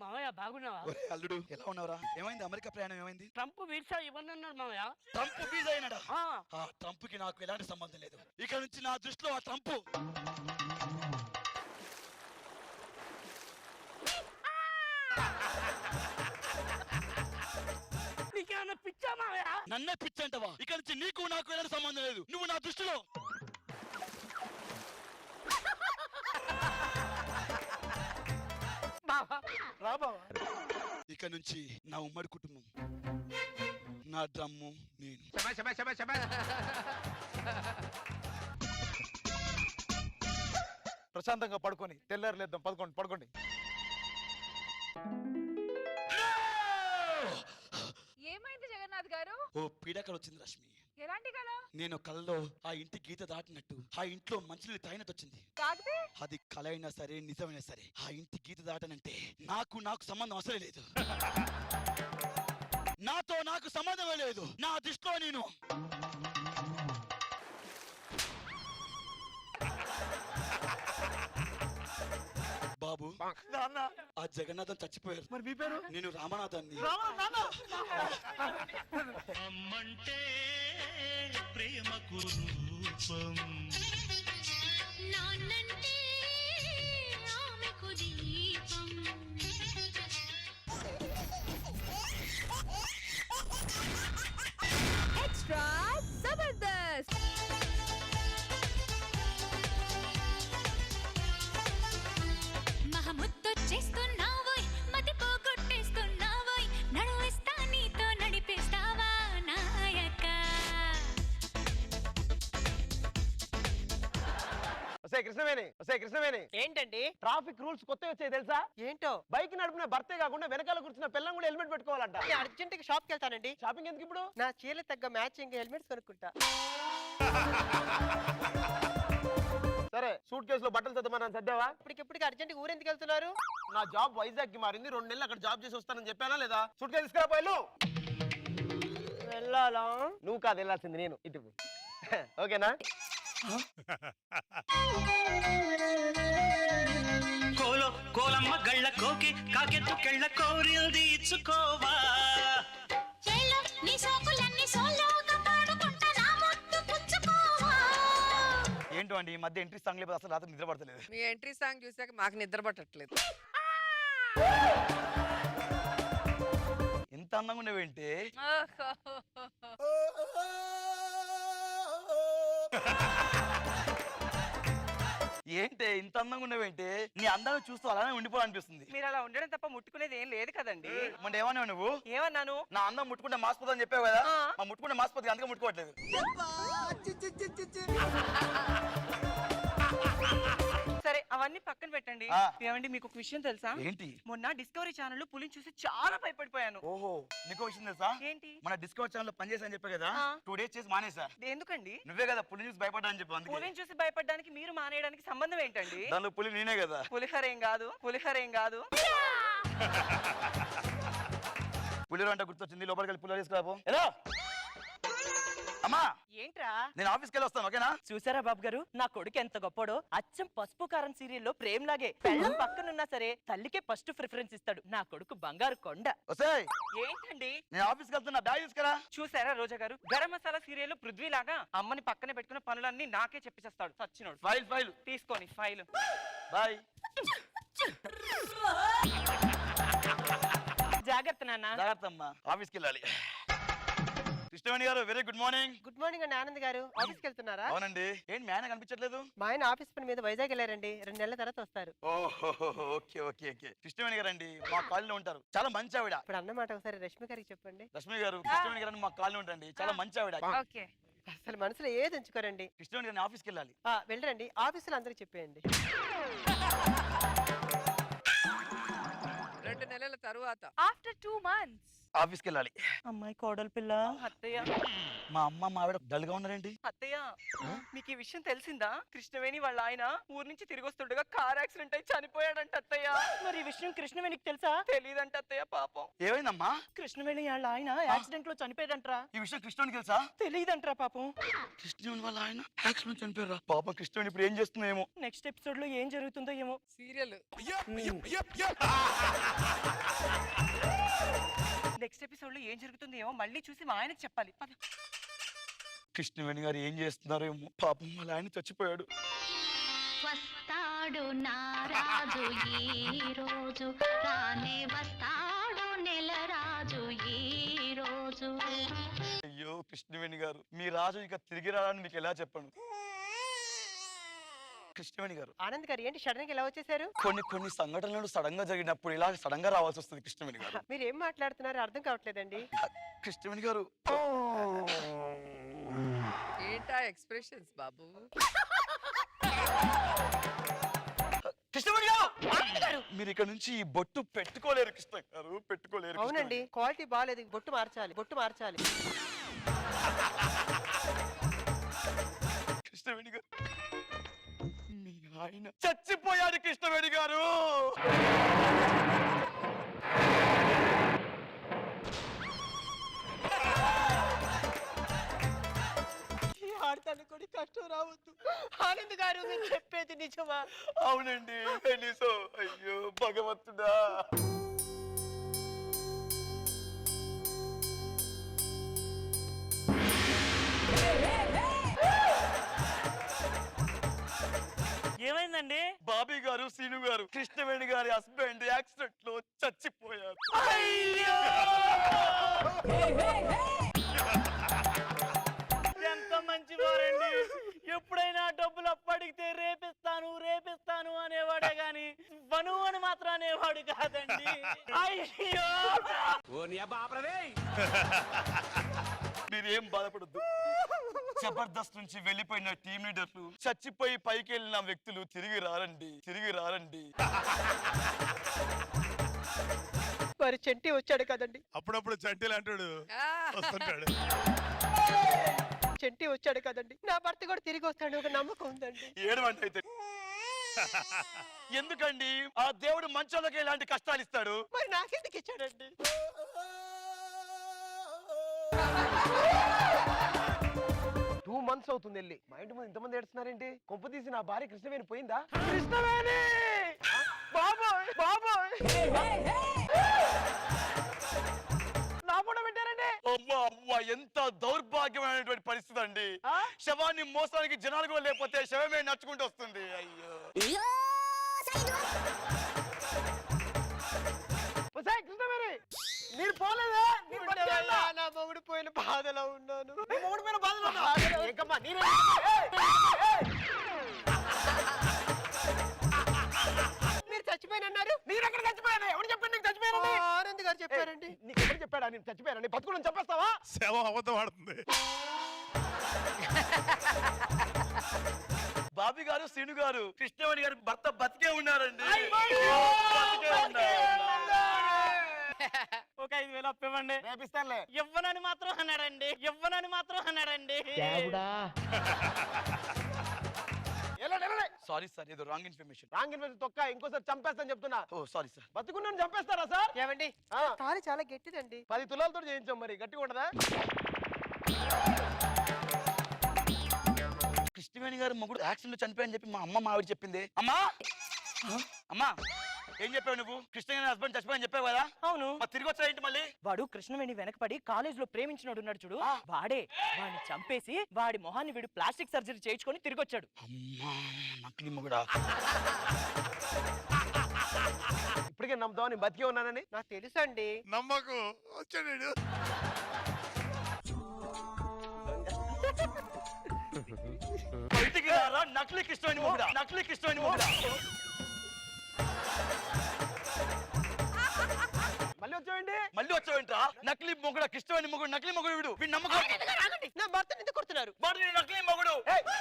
మామయ్య బాగున్నావా? ఒరే అల్లుడు, ఎలా ఉన్నావురా? ఏమైంది? అమెరికా ప్రయాణం ఏమైంది? ట్రంప్ వీసా ఇవ్వనన్నాడు మామయ్య. ట్రంప్ వీసా అయినాడా? ఆ ట్రంప్ కి నాకు ఎలాంటి సంబంధం లేదు. ఇక నుంచి నా దృష్టిలో ఆ ట్రంప్ నీకేమన్నా పిచ్చా మామయ్య? నన్నే పిచ్చంటవా? ఇక నుంచి నీకు నాకు ఎలాంటి సంబంధం లేదు. నువ్వు నా దృష్టిలో రా బావా. ఇక నుంచి నా ఉమ్మడి కుటుంబం, నా డ్రమ్ము, నేను. ప్రశాంతంగా పడుకొని తెల్లారులేద్దాం. పడుకోండి. ఏమైంది జగన్నాథ్ గారు? ఓ పీడకలు వచ్చింది రష్మి. ఎలాంటి కళ? నేను కలలో ఆ ఇంటి గీత దాటినట్టు ఆ ఇంట్లో మంచినీళ్ళు తాగినట్టు వచ్చింది. తాగితే అది కల అయినా సరే నిజమైనా సరే ఆ ఇంటి గీత దాటనంటే నాకు సంబంధం అసలే లేదు. నాకు సంబంధమే లేదు. నా దృష్టిలో నేను బాబు నాన్న ఆ జగన్నాథం చచ్చిపోయారు. మరి మీ పేరు? నేను రామనాథాన్ని. అమ్మంటే ప్రేమకు రూపం, నాన్నంటే ఆమెకు దీపం. ఎక్స్ట్రా జబర్దస్త్. మహముద్దొచ్చేస్తున్నావోయ్, మతి పోగొట్టేస్తున్నావోయ్, నడువిస్తా నీతో నడిపేస్తావా నాయక. కృష్ణవేణి ఏంటండి? ట్రాఫిక్ రూల్స్ కొత్తవి వచ్చాయి తెలుసా? ఏంటో? బైక్ నడిపిన భర్తే కాకుండా వెనకాల కూర్చున్న పిల్లం కూడా హెల్మెట్ పెట్టుకోవాలంట. అర్జెంట్ గా షాప్ కి వెళ్తానండి. షాపింగ్ ఎందుకు ఇప్పుడు? నా చీర తగ్గ మ్యాచింగ్ హెల్మెట్స్ కొనుక్కుంటా. సరే సూట్ కేసులో బట్టలు సర్దమని సర్దావా? ఇప్పటికిప్పటికి అర్జెంట్ గా ఊరెందుకు వెళ్తున్నారు? నా జాబ్ వైజాగ్ కి మారింది. 2 నెలలు అక్కడ జాబ్ చేసి వస్తానని చెప్పానా లేదా? సూట్ కేసు తీసుకురా పోయి. వెళ్ళాలా? నువ్వు కాదు వెళ్ళాల్సింది, నేను. ఇటు ఓకేనా? కోలమ్మ గళ్ళ కోకి కాకెత్తు కెళ్ళ కోరిల్ది ఇచ్చుకోవా. చేలో నీ సోకులన్నీ సోలోగా పాడుకుంటా నా ముద్దు పుచ్చుకోవా. ఏంటో అండి ఈ మధ్య ఎంట్రీ సాంగ్ లేకపోతే అసలు రాత్రి నిద్ర పడతలేదు. మీ ఎంట్రీ సాంగ్ చూసాక మాకు నిద్ర పట్టట్లేదు. ఎంత అందంగా ఉండేవేంటి? ఏంటి ఇంత అందంగా ఉండేవేంటి? నీ అందాన్ని చూస్తూ అలానే ఉండిపోవాలనిపిస్తుంది. మీరు అలా ఉండడం తప్ప ముట్టుకునేది ఏం లేదు కదండి. మొన్న ఏమన్నావు నువ్వు? ఏమన్నాను? నా అందం ముట్టుకుంటే మాసిపోతుంది అని చెప్పావు కదా. మా ముట్టుకుంటే మాసిపోతుంది, అందుకే ముట్టుకోవట్లేదు. సరే అవన్నీ పక్కన పెట్టండి. ఆ. ఏమండి మీకు ఒక విషయం తెలుసా? ఏంటి? మొన్న డిస్కవరీ ఛానల్ పులిని చూసి చాలా భయపడిపోయాను. ఓహో నీకు విషయం తెలుసా? ఏంటి? మన డిస్కవర్ ఛానల్ పనిచేసా అని చెప్పా కదా. ఆ. 2 days చేసి మానేసా. ఎందుకండి? నువ్వే కదా పులి చూసి భయపడ్డా అని చెప్పు. అందుకే పులిని చూసి భయపడడానికి మీరు మానేయడానికి సంబంధం ఏంటండి? దానిలో పులి నేనే కదా. పులిహోర ఏం కాదు, పులిహోర ఏం కాదు. పులిహోర అంటే గుర్తొచ్చింది. లోపలికి వెళ్ళి పులిహోర తీసుకురాపో. ఎలా అమ్మా? ఏంట్రా? నేను ఆఫీస్కి వెళ్ళి వస్తాను, ఓకేనా? చూసారా బాబు గారు, నా కొడుకు ఎంత గొప్పడో. అచ్చం పసుపు కారం సీరియల్లో ప్రేమ్ లాగే పెళ్ళం పక్కనున్నా సరే తల్లికే ఫస్ట్ ప్రిఫరెన్స్ ఇస్తాడు. నా కొడుకు బంగారు కొండ. వస్తాయ్. ఏంటండి? నేను ఆఫీస్కి వెళ్తున్నా, బ్యాగ్ తీసుకురా. చూసారా రోజా గారు, గరం మసాలా సీరియల్ పృథ్వీ లాగా అమ్మని పక్కనే పెట్టుకున్న పనులన్నీ నాకే చెప్పిస్తాడు. సచ్చినోడు. ఫైల్ తీసుకొని ఫైల్. బాయ్. జాగ్రత్త నాన్న. జాగ్రత్త అమ్మా, ఆఫీస్కి వెళ్ళాలి. కృష్ణవేణి గారు very good morning. Good morning అండి. ఆనంద్ గారు ఆఫీస్కి వెళ్తున్నారా? అవునండి. ఏంటి మీ ఆయన కనిపించట్లేదు? మా ఆయన ఆఫీస్ పని మీద వైజాగ్ వెళ్ళారండి. 2 నెలల తర్వాత వస్తారు. ఓహో ఓకే ఓకే ఓకే. కృష్ణవేణి గారు అండి మా కాలనీలో ఉంటారు. చాలా మంచి ఆవిడ. ఇప్పుడు అన్నమాట ఒకసారి రష్మి గారికి చెప్పండి. రష్మి గారు కృష్ణవేణి గారు మా కాలనీ ఉంటారండి. చాలా మంచి ఆవిడ. ఓకే. అసలు మనసులో ఏది ఉంచుకోరండి. కృష్ణవేణి గారిని ఆఫీస్కి వెళ్ళాలి. వెళ్ళరండి, ఆఫీసులో అందరికి చెప్పేయండి. 2 నెలల తరువాత ఆఫ్టర్ 2 months. ఆఫీస్కి వెళ్ళాలి. అమ్మాయి కోడలు పిల్ల. అత్తయ్య, మా అమ్మ మా ఆవిడ డల్ గా ఉన్నారేంటి? అత్తయ్య మీకు ఈ విషయం తెలిసిందా? కృష్ణవేణి వాళ్ళ ఆయన ఊరు నుంచి తిరిగి వస్తుండగా కార్ యాక్సిడెంట్ అయి చనిపోయాడంట అత్తయ్య. మరి ఈ విషయం కృష్ణవేణికి తెలుసా? తెలియదంట అత్తయ్య పాపం. ఏమైందమ్మా? కృష్ణవేణి వాళ్ళ ఆయన యాక్సిడెంట్ లో చనిపోయాడంట్రా. ఈ విషయం కృష్ణవేణికి తెలుసా? తెలియదంట్రా పాపం. కృష్ణవేణి వాళ్ళ ఆయన యాక్సిడెంట్ చనిపోయారా? పాపం కృష్ణవేణి ఇప్పుడు ఏం చేస్తుందేమో. నెక్స్ట్ ఎపిసోడ్ లో ఏం జరుగుతుందో ఏమో. సీరియల్ నెక్స్ట్ ఎపిసోడ్ లో ఏం జరుగుతుందో ఏమో మళ్ళీ చూసి మా ఆయనకి చెప్పాలి. పద. కృష్ణవేణి గారు ఏం చేస్తున్నారో ఏమో. పాపం వాళ్ళ ఆయన చచ్చిపోయాడు. వస్తాడు నారాజు ఈ రోజు, రానే వస్తాడు నెల రాజు ఈ రోజు. అయ్యో కృష్ణవేణి గారు, మీ రాజు ఇక తిరిగి రాలని మీకు ఎలా చెప్పండి? కృష్ణవేణి గారు. ఆనంద్ గారు ఏంటి సడన్ గా ఇలా వచ్చేసారు? కొన్ని సంఘటనలు సడన్ గా జరిగినప్పుడు ఇలా సడన్ గా రావాల్సి వస్తుంది కృష్ణవేణి గారు. మీరు ఏం మాట్లాడుతున్నారో అర్థం కావట్లేదండి. కృష్ణవేణి గారు. ఏంటా ఎక్స్ప్రెషన్స్ బాబు? కృష్ణవేణి గారు, మీరు ఇక్కడ నుంచి ఈ బొట్టు పెట్టుకోలేరు కృష్ణ గారు, పెట్టుకోలేరు. అవునండి, క్వాలిటీ బాగాలేదు. బొట్టు మార్చాలి. గారు ఆడతాను కూడా కష్టం రావద్దు. ఆనంద్ గారు మీరు చెప్పేది నిజమా? అవునండి నిజం. అయ్యో భగవంతుడా. ఏమైందండి? బాబీ గారు శ్రీను గారు కృష్ణవేణి గారి హస్బెండ్ యాక్సిడెంట్ లో చచ్చిపోయారు. ఎంత మంచి వారండి. ఎప్పుడైనా డబ్బులు అప్పడిగితే రేపిస్తాను రేపిస్తాను అనేవాడే గాని వను అని మాత్రం అనేవాడు కాదండి. అయ్యో మీరేం బాధపడద్దు. జబర్దస్త్ నుంచి వెళ్ళిపోయిన టీం లీడర్లు, చచ్చిపోయి పైకి వెళ్ళిన వ్యక్తులు తిరిగి రారండి, తిరిగి రారండి. మరి చెంటి వచ్చాడు కదండి, అప్పుడప్పుడు చంటి అంటాడు వస్తుంటాడు. చెంటి వచ్చాడు కదండి, నా భర్త కూడా తిరిగి వస్తాడు ఒక నమ్మకం ఉందండి. ఏడవండి అయితే. ఎందుకండి ఆ దేవుడు మంచోళ్ళకి ఇలాంటి కష్టాలు ఇస్తాడు? మరి నాకెందుకు ఇచ్చాడండి? 2 months అవుతుంది వెళ్ళి. మా ఇంటి ముందు ఇంతమంది ఏడుస్తున్నారేంటి? కొంప తీసి నా భార్య కృష్ణవేణి పోయిందా? కృష్ణవేణి బాబోయ్ బాబోయ్ నా ఫోటో పెట్టారండి. అమ్మా అమ్మా ఎంత దౌర్భాగ్యమైనటువంటి పరిస్థితి అండి. శవాన్ని మోసానికి జనాలు కూడా లేకపోతే శవమే నడుచుకుంటూ వస్తుంది. అయ్యో కృష్ణవేణి మీరు పోలేదా? నా మొగుడు పోయిన బాధలో ఉన్నాను. నీ మొగుడు పైన బాధలు ఉన్నా? ఏకమ్మా, మీరు చచ్చిపోయినన్నారు. నేను ఎక్కడ చచ్చిపోయాను? ఎవరు చెప్పండి నీకు చచ్చిపోయానని? ఆనంద్ గారు చెప్పారండి. నీకు ఎవరు చెప్పాడా నేను చచ్చిపోయానని? బతుకులను చంపేస్తావా? శవం అబద్ధం ఆడుతుంది. బాబీ గారు శ్రీను గారు కృష్ణవేణి గారు భర్త బతికే ఉన్నారండి. బతికే ఉన్నారు. ఒక 5,000 అప్పివ్వండి. రేపిస్తానులే. ఇవ్వనని మాత్రం అన్నాడండి, ఇవ్వనని మాత్రం అన్నాడండి. సారీ సార్, ఏదో రాంగ్ ఇన్ఫర్మేషన్. రాంగ్ ఇన్ఫర్మేషన్ తొక్క. ఇంకోసారి చంపేస్తాను చెప్తున్నా. ఓ సారీ సార్. బతుకున్నాను చంపేస్తారా సార్? ఏమండి తాళి చాలా గట్టిదండి. 10 తులాలతో చేయించాం, మరి గట్టిగా ఉండదా? కృష్ణవేణి గారు మొగుడు యాక్సిడెంట్ లో చనిపోయని చెప్పి మా అమ్మ మావిడి చెప్పింది. అమ్మా అమ్మా ఏం చెప్పావు నువ్వు? కృష్ణవేణి హస్బెండ్ చచ్చిపోయని చెప్పావు కదా? అవును. మరి తిరిగి వచ్చా ఏంటి మళ్ళీ? వాడు కృష్ణవేణి వెనకపడి కాలేజ్ లో ప్రేమించినోడు ఉన్నాడు చూడు, వాడే వాడిని చంపేసి వాడి మొహాన్ని వీడు ప్లాస్టిక్ సర్జరీ చేయించుకొని తిరిగి వచ్చాడు. అమ్మా నకిలీ మొగుడా. ఇప్పటికే నమ్ముతావా నేను బతికే ఉన్నానని? నాకు తెలుసండి. నమ్మకు వచ్చాడు. బయటికి రారా నకిలీ కృష్ణవేణి మొగుడా, నకిలీ కృష్ణవేణి మొగుడా. మళ్ళీ వచ్చావండి? మళ్ళీ వచ్చావేంట్రా? నకిలీ మొగుడా, కృష్ణవేణి మొగుడు, నకిలీ మొగుడు వీడు. వీడు నమ్మకం. నా భర్తని ఎందుకు కొడుతున్నారు? వాడు నీ నకిలీ మొగుడు.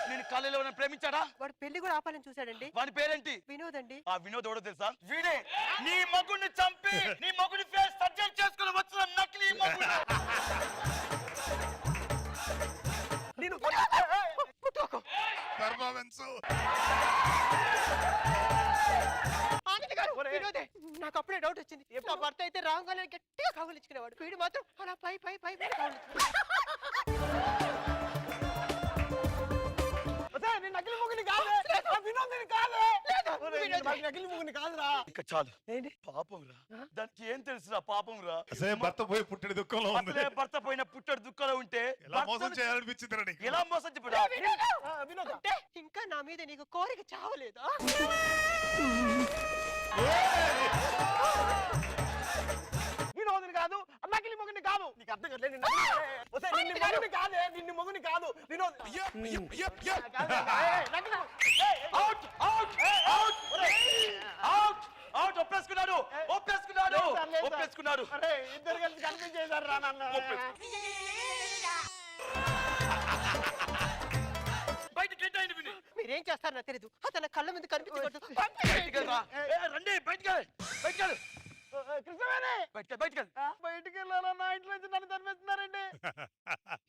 నేను కాలేజీలో ఎవరైనా ప్రేమించాడా? వాడు పెళ్లి కూడా ఆపాలని చూశాడండి. వాడి పేరేంటి? వినోద్ అండి. ఆ వినోద్ ఎవడో తెలుసా? వీడే నీ మగుడిని చంపి నీ మగుడి ఫేస్ సర్జరీ చేసుకుని వచ్చిన నకిలీ మొగుడు. నేను పర్ఫార్మెన్స్ ఆనంద్ గారు, వినోదే, నాకు అప్పుడే డౌట్ వచ్చింది. నా భర్త అయితే రాగానే గట్టిగా కౌగులించుకునేవాడు, వీడు మాత్రం అలా పై పై పై పై నేను నకిలీ ముగ్గుని కాదే. వినోదిని కాదే. నకిలీ ముగ్గుని కాదురా. ఇంకా చాలు. పాపం రా, దానికి ఏం తెలుసురా? పాపం రా. అసలే భర్త పోయి పుట్టడి దుఃఖంలో ఉంది. అసలే భర్త పోయిన పుట్టడు దుఃఖంలో ఉంటే ఎలా మోసం చేయాలనిపించిందిరా నీకు? ఎలా మోసం చెప్పడా? అంటే ఇంకా నా మీద నీకు కోరిక చావలేదా? వినోదిని కాదు, నకిలీ ముగ్గుని కాదు. నీకు అర్థం కాదు. నిన్ను మొగుని కాదే, నిన్ను మొగుని కాదు. Vinod out out out out out. ఒప్పేసుకున్నాడు, ఒప్పేసుకున్నాడు, ఒప్పేసుకున్నాడు. ఇద్దరు కలిసి కనిపించేశారు రా నన్ను. బయటికి గెట్ అయింది విని. మీరేం చేస్తారో నాకు తెలీదు. అతను కళ్ళ మీద కనిపించకూడదు. బయటికి రా. రండి బయటికి, బయటికి కృష్ణవేణి బయటికి. బయటికి వెళ్ళాలా? నా ఇంట్లో నుంచి నన్ను తరిమేస్తున్నారండి.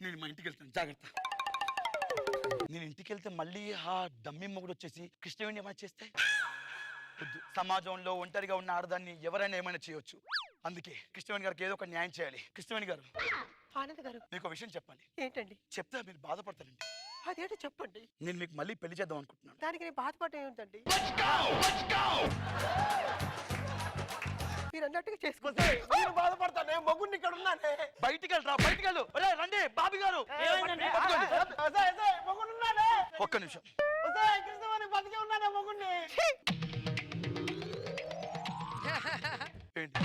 నేను మా ఇంటికి వెళ్తాను, జాగ్రత్త. నేను ఇంటికి వెళ్తే మళ్ళీ ఆ డమ్మి మొగుడు వచ్చేసి కృష్ణవేణి ఏమైనా చేస్తే వద్దు. సమాజంలో ఒంటరిగా ఉన్న ఆడదాన్ని ఎవరైనా ఏమైనా చేయొచ్చు. అందుకే కృష్ణవేణి గారికి ఏదో ఒక న్యాయం చేయాలి. కృష్ణవేణి గారు, ఆనంద్ గారు, మీకు ఒక విషయం చెప్పాలి. ఏంటండి? చెప్తే మీరు బాధపడతారండి. అదేంటో చెప్పండి. నేను మీకు మళ్ళీ పెళ్లి చేద్దాం అనుకుంటున్నాను. దానికి నేను బాధపడటం ఏమిటండి? మీరు అన్నట్టుగా చేసుకోండి. నేను బాధపడతాను, నేను మొగుడిని ఇక్కడ ఉన్నానే. బయటికి వెళ్ళరా, బయటికి వెళ్ళు. ఒరేయ్, రండి బాబీ గారు. మొగుడు ఉన్నానే. ఒక్క నిమిషం. కృష్ణవాణి బతికే ఉన్నానే మొగుడిని. ఏంటి?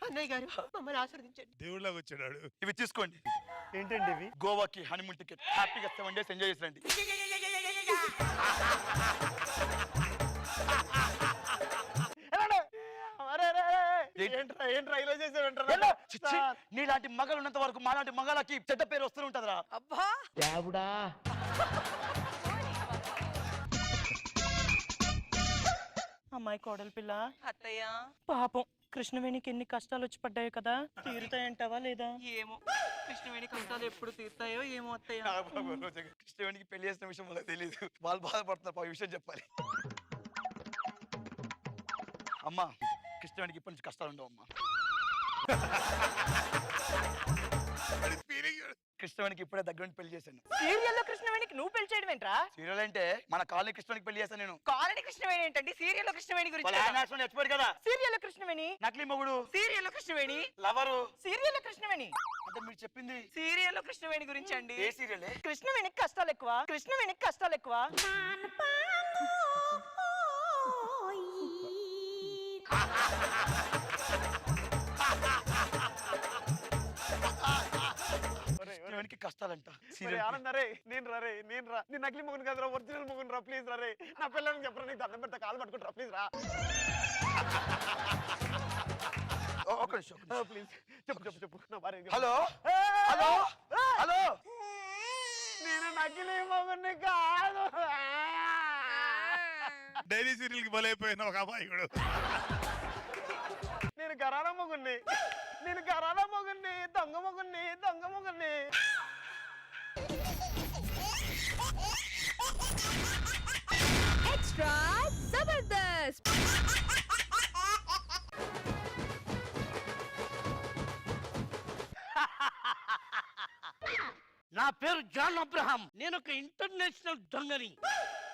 అన్నయ్య గారు, మమ్మల్ని ఆశీర్వదించండి. దేవుళ్ళగా వచ్చాడు. ఇవి తీసుకోండి. ఏంటండి ఇవి? గోవాకి హనీమూన్ టికెట్. హ్యాపీగా 7 days ఎంజాయ్ చేసి రండి. ఏంట్రా ఇలా చేసావు? చిచ్చి, నీలాంటి మగలు ఉన్నంత వరకు మాలాంటి మగాళ్ళకి చెడ్డ పేరు వస్తూ ఉంటదిరా. అబ్బా అమ్మాయి కోడలి పిల్ల అత్తయ్య, పాపం కృష్ణవేణికి ఎన్ని కష్టాలు వచ్చి పడ్డాయో కదా, తీరుతాయంటావా లేదా? ఏమో కృష్ణవేణి కష్టాలు ఎప్పుడు తీరుతాయో ఏమో అత్తయ్య. కృష్ణవేణికి పెళ్లి చేసిన విషయం వాళ్ళకి తెలియదు. వాళ్ళు బాధపడుతున్నారు. ఈ విషయం చెప్పాలి. అమ్మా, కృష్ణవేణికి ఇప్పటి నుంచి కష్టాలు ఉండవు అమ్మా. కృష్ణవేణికి ఇప్పుడే దగ్గర నుండి పెళ్లి చేశాను. సీరియల్లో కృష్ణవేణికి నువ్వు పెళ్లి చేయడం ఏంట్రా? సీరియల్ అంటే మన కాలనీ కృష్ణవేణికి పెళ్లి చేశాను నేను. కాలనీ కృష్ణవేణి ఏంటండి? సీరియల్లో కృష్ణవేణి గురించి వాళ్ళ ఆయన husband చచ్చిపోయాడు కదా. సీరియల్లో కృష్ణవేణి, నకిలీ మొగుడు, సీరియల్లో కృష్ణవేణి, లవరు. సీరియల్లో కృష్ణవేణి అంటే మీరు చెప్పింది సీరియల్లో కృష్ణవేణి గురించి అండి. ఏ సీరియల్? కృష్ణవేణికి కష్టాలు ఎక్కువ, కృష్ణవేణికి కష్టాలు ఎక్కువ. కృష్ణవేణికి కష్టాలంట. ఆనందరే, నేను రా. నీ నకిలీ మొగుడు కదరా, ఒరిజినల్ మొగుడు రా. ప్లీజ్ రా. నా పిల్లలకి చెప్పరా, నీకు దండం పెడతా, కాలు పట్టుకుంటా. ప్లీజ్ రా. ఒక నిమిషం. ప్లీజ్ చెప్పు. నా భార్య. హలో హలో హలో, నేను నకిలీ మొగుడిని కాదు. డైలీ సీరియల్ కి బలైపోయిన ఒక అమాయకుడు. నేను గరానా మొగుడిని, దొంగ మొగుడిని. ఎక్స్ట్రా జబర్దస్త్. నా పేరు జాన్ అబ్రహాం. నేను ఒక ఇంటర్నేషనల్ దొంగని.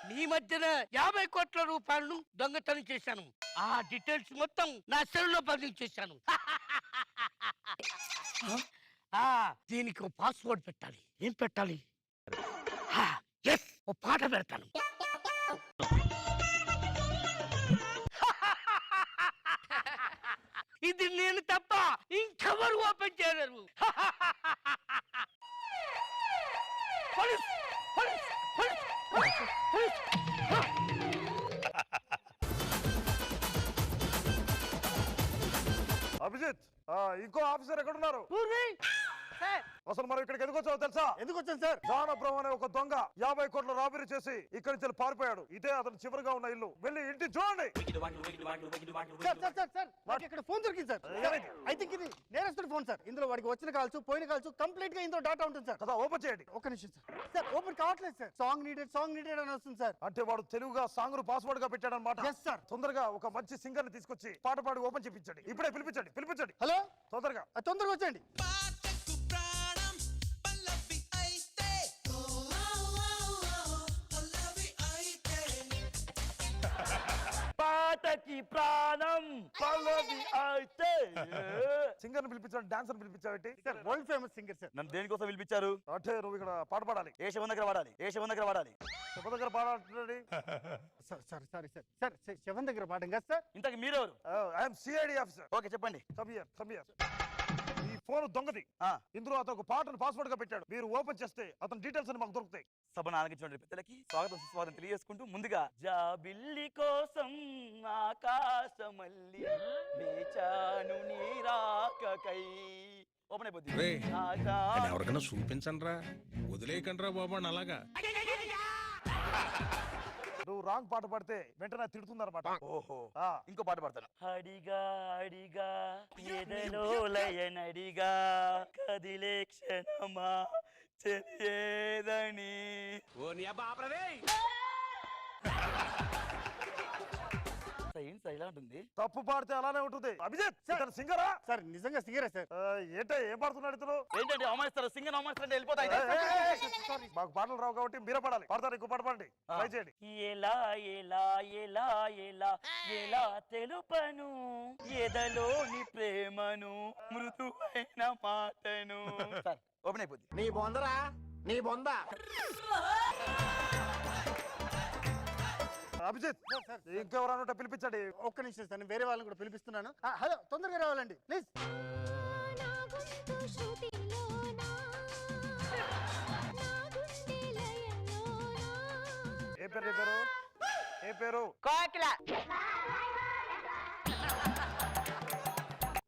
నీ మధ్యన 50 కోట్ల రూపాయలను దొంగతనం చేశాను. ఆ డీటెయిల్స్ మొత్తం నా సెల్లో బంధించేశాను. దీనికి ఒక పాస్వర్డ్ పెట్టాలి. ఏం పెట్టాలి? ఓ పాట పెడతాను. ఇది నేను తప్ప ఇంకెవరు ఓపెన్ చేయలేరు. అభిజిత్, ఇంకో ఆఫీసర్ ఎక్కడున్నారు? అసలు మనం ఇక్కడికి ఎందుకు వచ్చావు తెలుసా? ఎందుకు వచ్చాను సార్? జాన్ అబ్రహం అనే ఒక దొంగ 50 కోట్ల రాబరీ చేసి ఇక్కడి నుంచి పారిపోయాడు. ఇదే అతను చివరిగా ఉన్న ఇల్లు. వెళ్ళి ఇంటి చూడండి. ఇక్కడ ఫోన్ దొరికింది సార్. ఐ థింక్ ఇది నేరస్తుడి ఫోన్ సార్. ఇందులో వాడికి వచ్చిన కాల్స్, పోయిన కాల్స్ కంప్లీట్ గా ఇందులో డాటా ఉంటుంది సార్. కదా, ఓపెన్ చేయండి. ఒక నిమిషం సార్. సార్ ఓపెన్ కావట్లేదు సార్. సాంగ్ నీడెడ్ అని వస్తుంది సార్. అంటే వాడు తెలుగుగా సాంగ్ ను పాస్వర్డ్ గా పెట్టాడు అనమాట. Yes sir. తొందరగా ఒక మంచి సింగర్ ని తీసుకొచ్చి పాట పాడి ఓపెన్ చేయించండి. ఇప్పుడే పిలిపించండి. హలో, తొందరగా వచ్చేయండి. పాటకి ప్రాణం పల్లవి అయితే. సింగర్ ని పిలిపించండి. డాన్సర్ పిలిపించాబట్టి sir world famous singer sir. నన్ను దేనికోసం పిలిపించారు? అంటే నువ్వు ఇక్కడ పాట పాడాలి. ఏ శవం దగ్గర పాడాలి? శవం దగ్గర పాడాలి. Sorry sir. శవం దగ్గర పాడడం కదా సార్. ఇంతకు మీరెవరు? I'm CID officer. ఓకే, చెప్పండి. Come here. ఈ ఫోన్ దొంగది. ఇందులో అతను ఒక పాటను పాస్వర్డ్ గా పెట్టాడు. మీరు ఓపెన్ చేస్తే అతని డీటెయిల్స్ అని మాకు దొరుకుతాయి. సభను ఆలకించండి. పెద్దలకి స్వాగతం సుస్వాగతం తెలియజేసుకుంటూ ముందుగా జాబిల్లి కోసం ఆకాశమల్లి వేచాను నీరాకకై. ఓపెన్ అయిపోద్ది. ఎవరికైనా చూపించండి రా, వదిలేయకండి రా బాబు. అలాగా నువ్వు రాంగ్ పాట పాడితే వెంటనే తిడుతుందన్నమాట. ఓహో ఇంకో పాట పాడతాను. అడిగా అడిగా ఎదలో లయనడిగా కదిలే క్షణమా తెలియదని. ఏంటి సార్ ఇలా ఉంటుంది? తప్పు పాడితే అలానే ఉంటుంది. అభిజిత్ ఇతను సింగరా? సార్ నిజంగా సింగరే సార్. ఏంటో ఏం పాడుతున్నాడు ఇతను? ఏంటంటే అవమానిస్తారు, సింగర్ అవమానిస్తారు వెళ్ళిపోతాయి. మాకు పాటలు రావు కాబట్టి మీరే పాడాలి. పాడతారు, ఇంకో పాట పాడండి, ట్రై చేయండి. ఎలా ఎలా ఎలా ఎలా ఎలా తెలుపను ఎదలోని ప్రేమను మృదువైన మాటను. సార్ ఓపెన్ అయిపోద్ది. నీ బొందరా నీ బొంద. అభిజిత్ ఇంకెవరన్నా పిలిపించండి. ఒక్క నిమిషం సార్, నేను వేరే వాళ్ళని కూడా పిలిపిస్తున్నాను. హలో, తొందరగా రావాలండి ప్లీజ్. ఏ పేరు ఏ పేరు ఏ పేరు? కోకిల.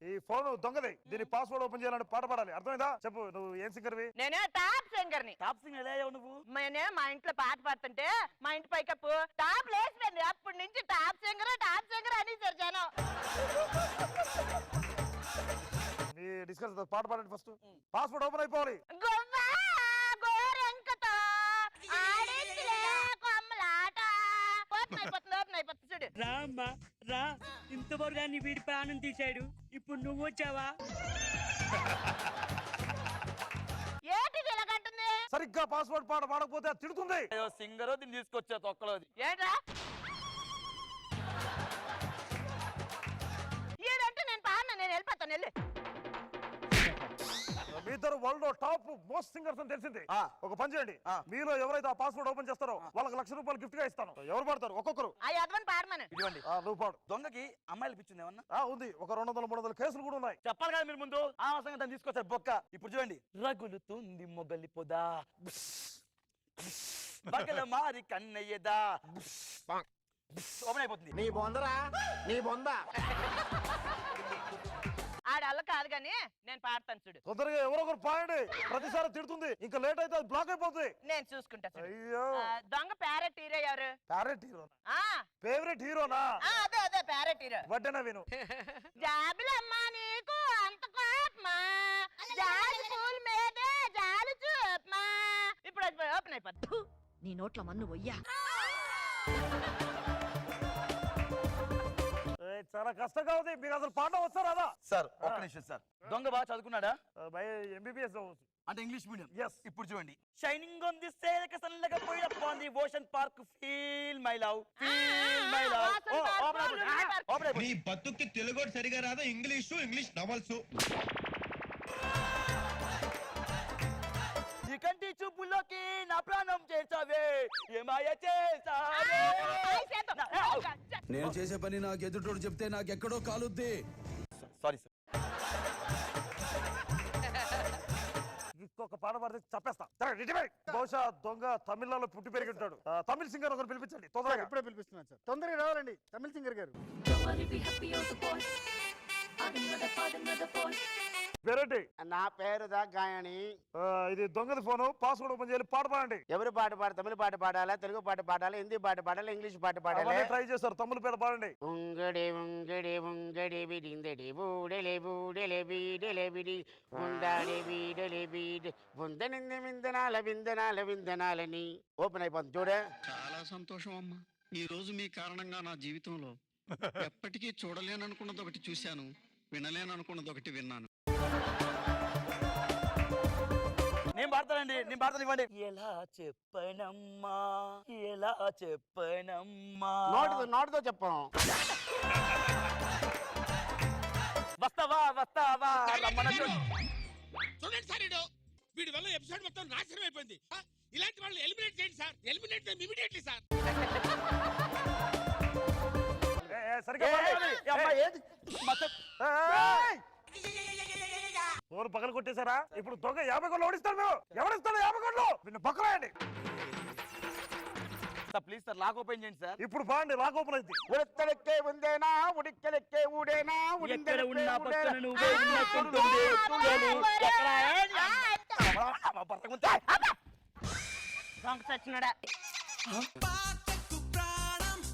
ఈ ఫోన్ దొంగది. దీని పాస్వర్డ్ ఓపెన్ చేయాలంటే పాట పాడాలి. అర్థమైందా? చెప్పు, నువ్వు ఏం సింగర్వి? నేనే టాప్ సింగర్ని. టాప్ సింగర్ ఎలా అయ్యావు నువ్వు? నేనే మా ఇంట్లో పాట పాడుతుంటే మా ఇంటి పైకప్పు టాప్ లేసిపోయింది. అప్పటి నుంచి టాప్ సింగర్ అని జనం. మీ డిస్కస్ పాట పాడండి ఫస్ట్. పాస్వర్డ్ ఓపెన్ అయిపోవాలి. రామ్మా రా, ఇంతవరకు నీ వీడి ప్రాణం తీశాడు, ఇప్పుడు నువ్వు వచ్చావా? సరిగ్గా పాస్వర్డ్ పాట పాడకపోతే అది తిడుతుంది. సింగర్ దీన్ని తీసుకొచ్చా తొక్కలోది. ఏంట్రా ఏదంటే నేను పాడినా, నేను వెళ్ళిపోతాను. వెళ్ళి మీ ఇద్దరు వరల్డ్ లో టాప్ మోస్ట్ సింగర్స్ అని తెలిసింది. ఒక పని చేయండి, మీలో ఎవరైతే ఆ పాస్వర్డ్ ఓపెన్ చేస్తారో వాళ్ళకి ₹1,00,000 గిఫ్ట్ గా ఇస్తాను. ఎవరు పాడతారు? ఒక్కొక్కరు. పాడమని. నువ్వు పాడు. దొంగకి అమ్మాయిలు పిచ్చింది ఏమన్నా? ఉంది. ఒక 200-300 కేసులు కూడా ఉన్నాయి. చెప్పాలి కదా మీరు ముందు. ఆ సంగతి దాన్ని తీసుకొచ్చారు బొక్క. ఇప్పుడు చూడండి. రగులుతుంది మొగలి పొదా బగల మారి కన్నయ్యదా. ఓపెన్ అయిపోతుంది. నీ బొందరా నీ బొంద. ఆడల్ల కాదు గాని నేను పాడతాను చూడు. తొందరగా ఎవరొకరు పాడండి. ప్రతిసారి తిడుతుంది. ఇంకా లేట్ అయితే అది బ్లాక్ అయిపోతుంది. నేను చూసుకుంటా. అయ్యో, దొంగ ప్యారెట్ హీరో ఎవరు? ప్యారెట్ హీరోనా? ఫేవరెట్ హీరోనా? అదే ప్యారెట్ హీరో. వడ్డేనా విను. జాబిలమ్మా నీకు అంత కోపమా, జాలి పూల్ మీదే జాలి చూపమా. ఇప్పుడు ఓపెన్ అయిపోద్ది. నీ నోట్ల మన్ను వయ్యా. చాలా కష్టంగా ఉంది. మీకు అసలు పాట వస్తారా? సార్ ఒక్క నిమిషం సార్. దొంగ బాగా చదువుకున్నాడా? MBBS అంటే ఇంగ్లీష్ మీడియం. ఎస్. ఇప్పుడు చూడండి. షైనింగ్ ఆన్ ది సేల్ క సన్ లగ పోయిన on the ocean park feel my love feel my love. నీ బతుక్కి తెలుగు సరిగా రాదా? English novels. ఈ కంటి చూపులోకి నా ప్రాణం చేసావే, ఏమాయ చేసావే. నేను చేసే పని నాకు ఎదుటోడు చెప్తే నాకు ఎక్కడో కాలుద్ది. Sorry sir. ఇంకొక పాట పాడితే చంపేస్తా. బహుశా దొంగ తమిళనాడులో పుట్టి పెరిగి ఉంటాడు. తమిళ సింగర్ ఒకరు పిలిపించండి తొందరగా. ఇప్పుడే పిలిపిస్తున్నాను సార్, తొందరగా రావాలండి తమిళ సింగర్ గారు. పేరేంటి? నా పేరు దగ్గాయని. ఇది దొంగది ఫోను. పాస్వర్డ్ ఓపెన్ చేయాలి. పాట పాడండి. ఎవరు పాట పాడాలి? తమిళ పాట పాడాలా, తెలుగు పాట పాడాలా, హిందీ పాట పాడాలా, ఇంగ్లీష్ పాట పాడాలా? ట్రై చేస్తారు. తమిళ పేరు పాడండి. ఉంగడి ఉంగడి ఉంగడి బిడిందడి బూడెలే బూడెలే బీడెలే బిడి ఉండాలి బీడెలే బీడె ఉందనింది విందనాల విందనాలని. ఓపెన్ అయిపోతుంది చూడే. చాలా సంతోషం అమ్మా. ఈ రోజు మీ కారణంగా నా జీవితంలో ఎప్పటికీ చూడలేననుకున్నది ఒకటి చూశాను, వినలేననుకున్నది ఒకటి విన్నాను. నేను పాడతానండి. నేను పాడతాను, ఇవ్వండి. ఎలా చెప్పనమ్మా ఎలా చెప్పనమ్మా. నోటితో చెప్పను. వస్తావా రమ్మన. చూడండి సార్, వీడి వల్ల ఎపిసోడ్ మొత్తం నాశనం అయిపోయింది. ఇలాంటి వాళ్ళు ఎలిమినేట్ చేయండి sir. Eliminate immediately sir. Phone పగలు కొట్టేశారా? ఇప్పుడు దొంగ 50 కోట్లు ఓడిస్తాడు. ఎవరిస్తాడు 50 కోట్లు? నిన్ను పక్కలేయండి. ప్లీజ్ సార్, లాక్ ఓపెన్ చేయండి సార్. ఇప్పుడు బాగుండి, లాక్ ఓపెన్ అయింది. ఉడెత్తలెక్కే ఉందేనా, ఉడిక్కెలెక్కే ఊడేనా, ఎక్కడ ఉన్నా పక్కన నువ్వే ఉన్నట్టుంటుంది. దొంగ సచ్చినాడా.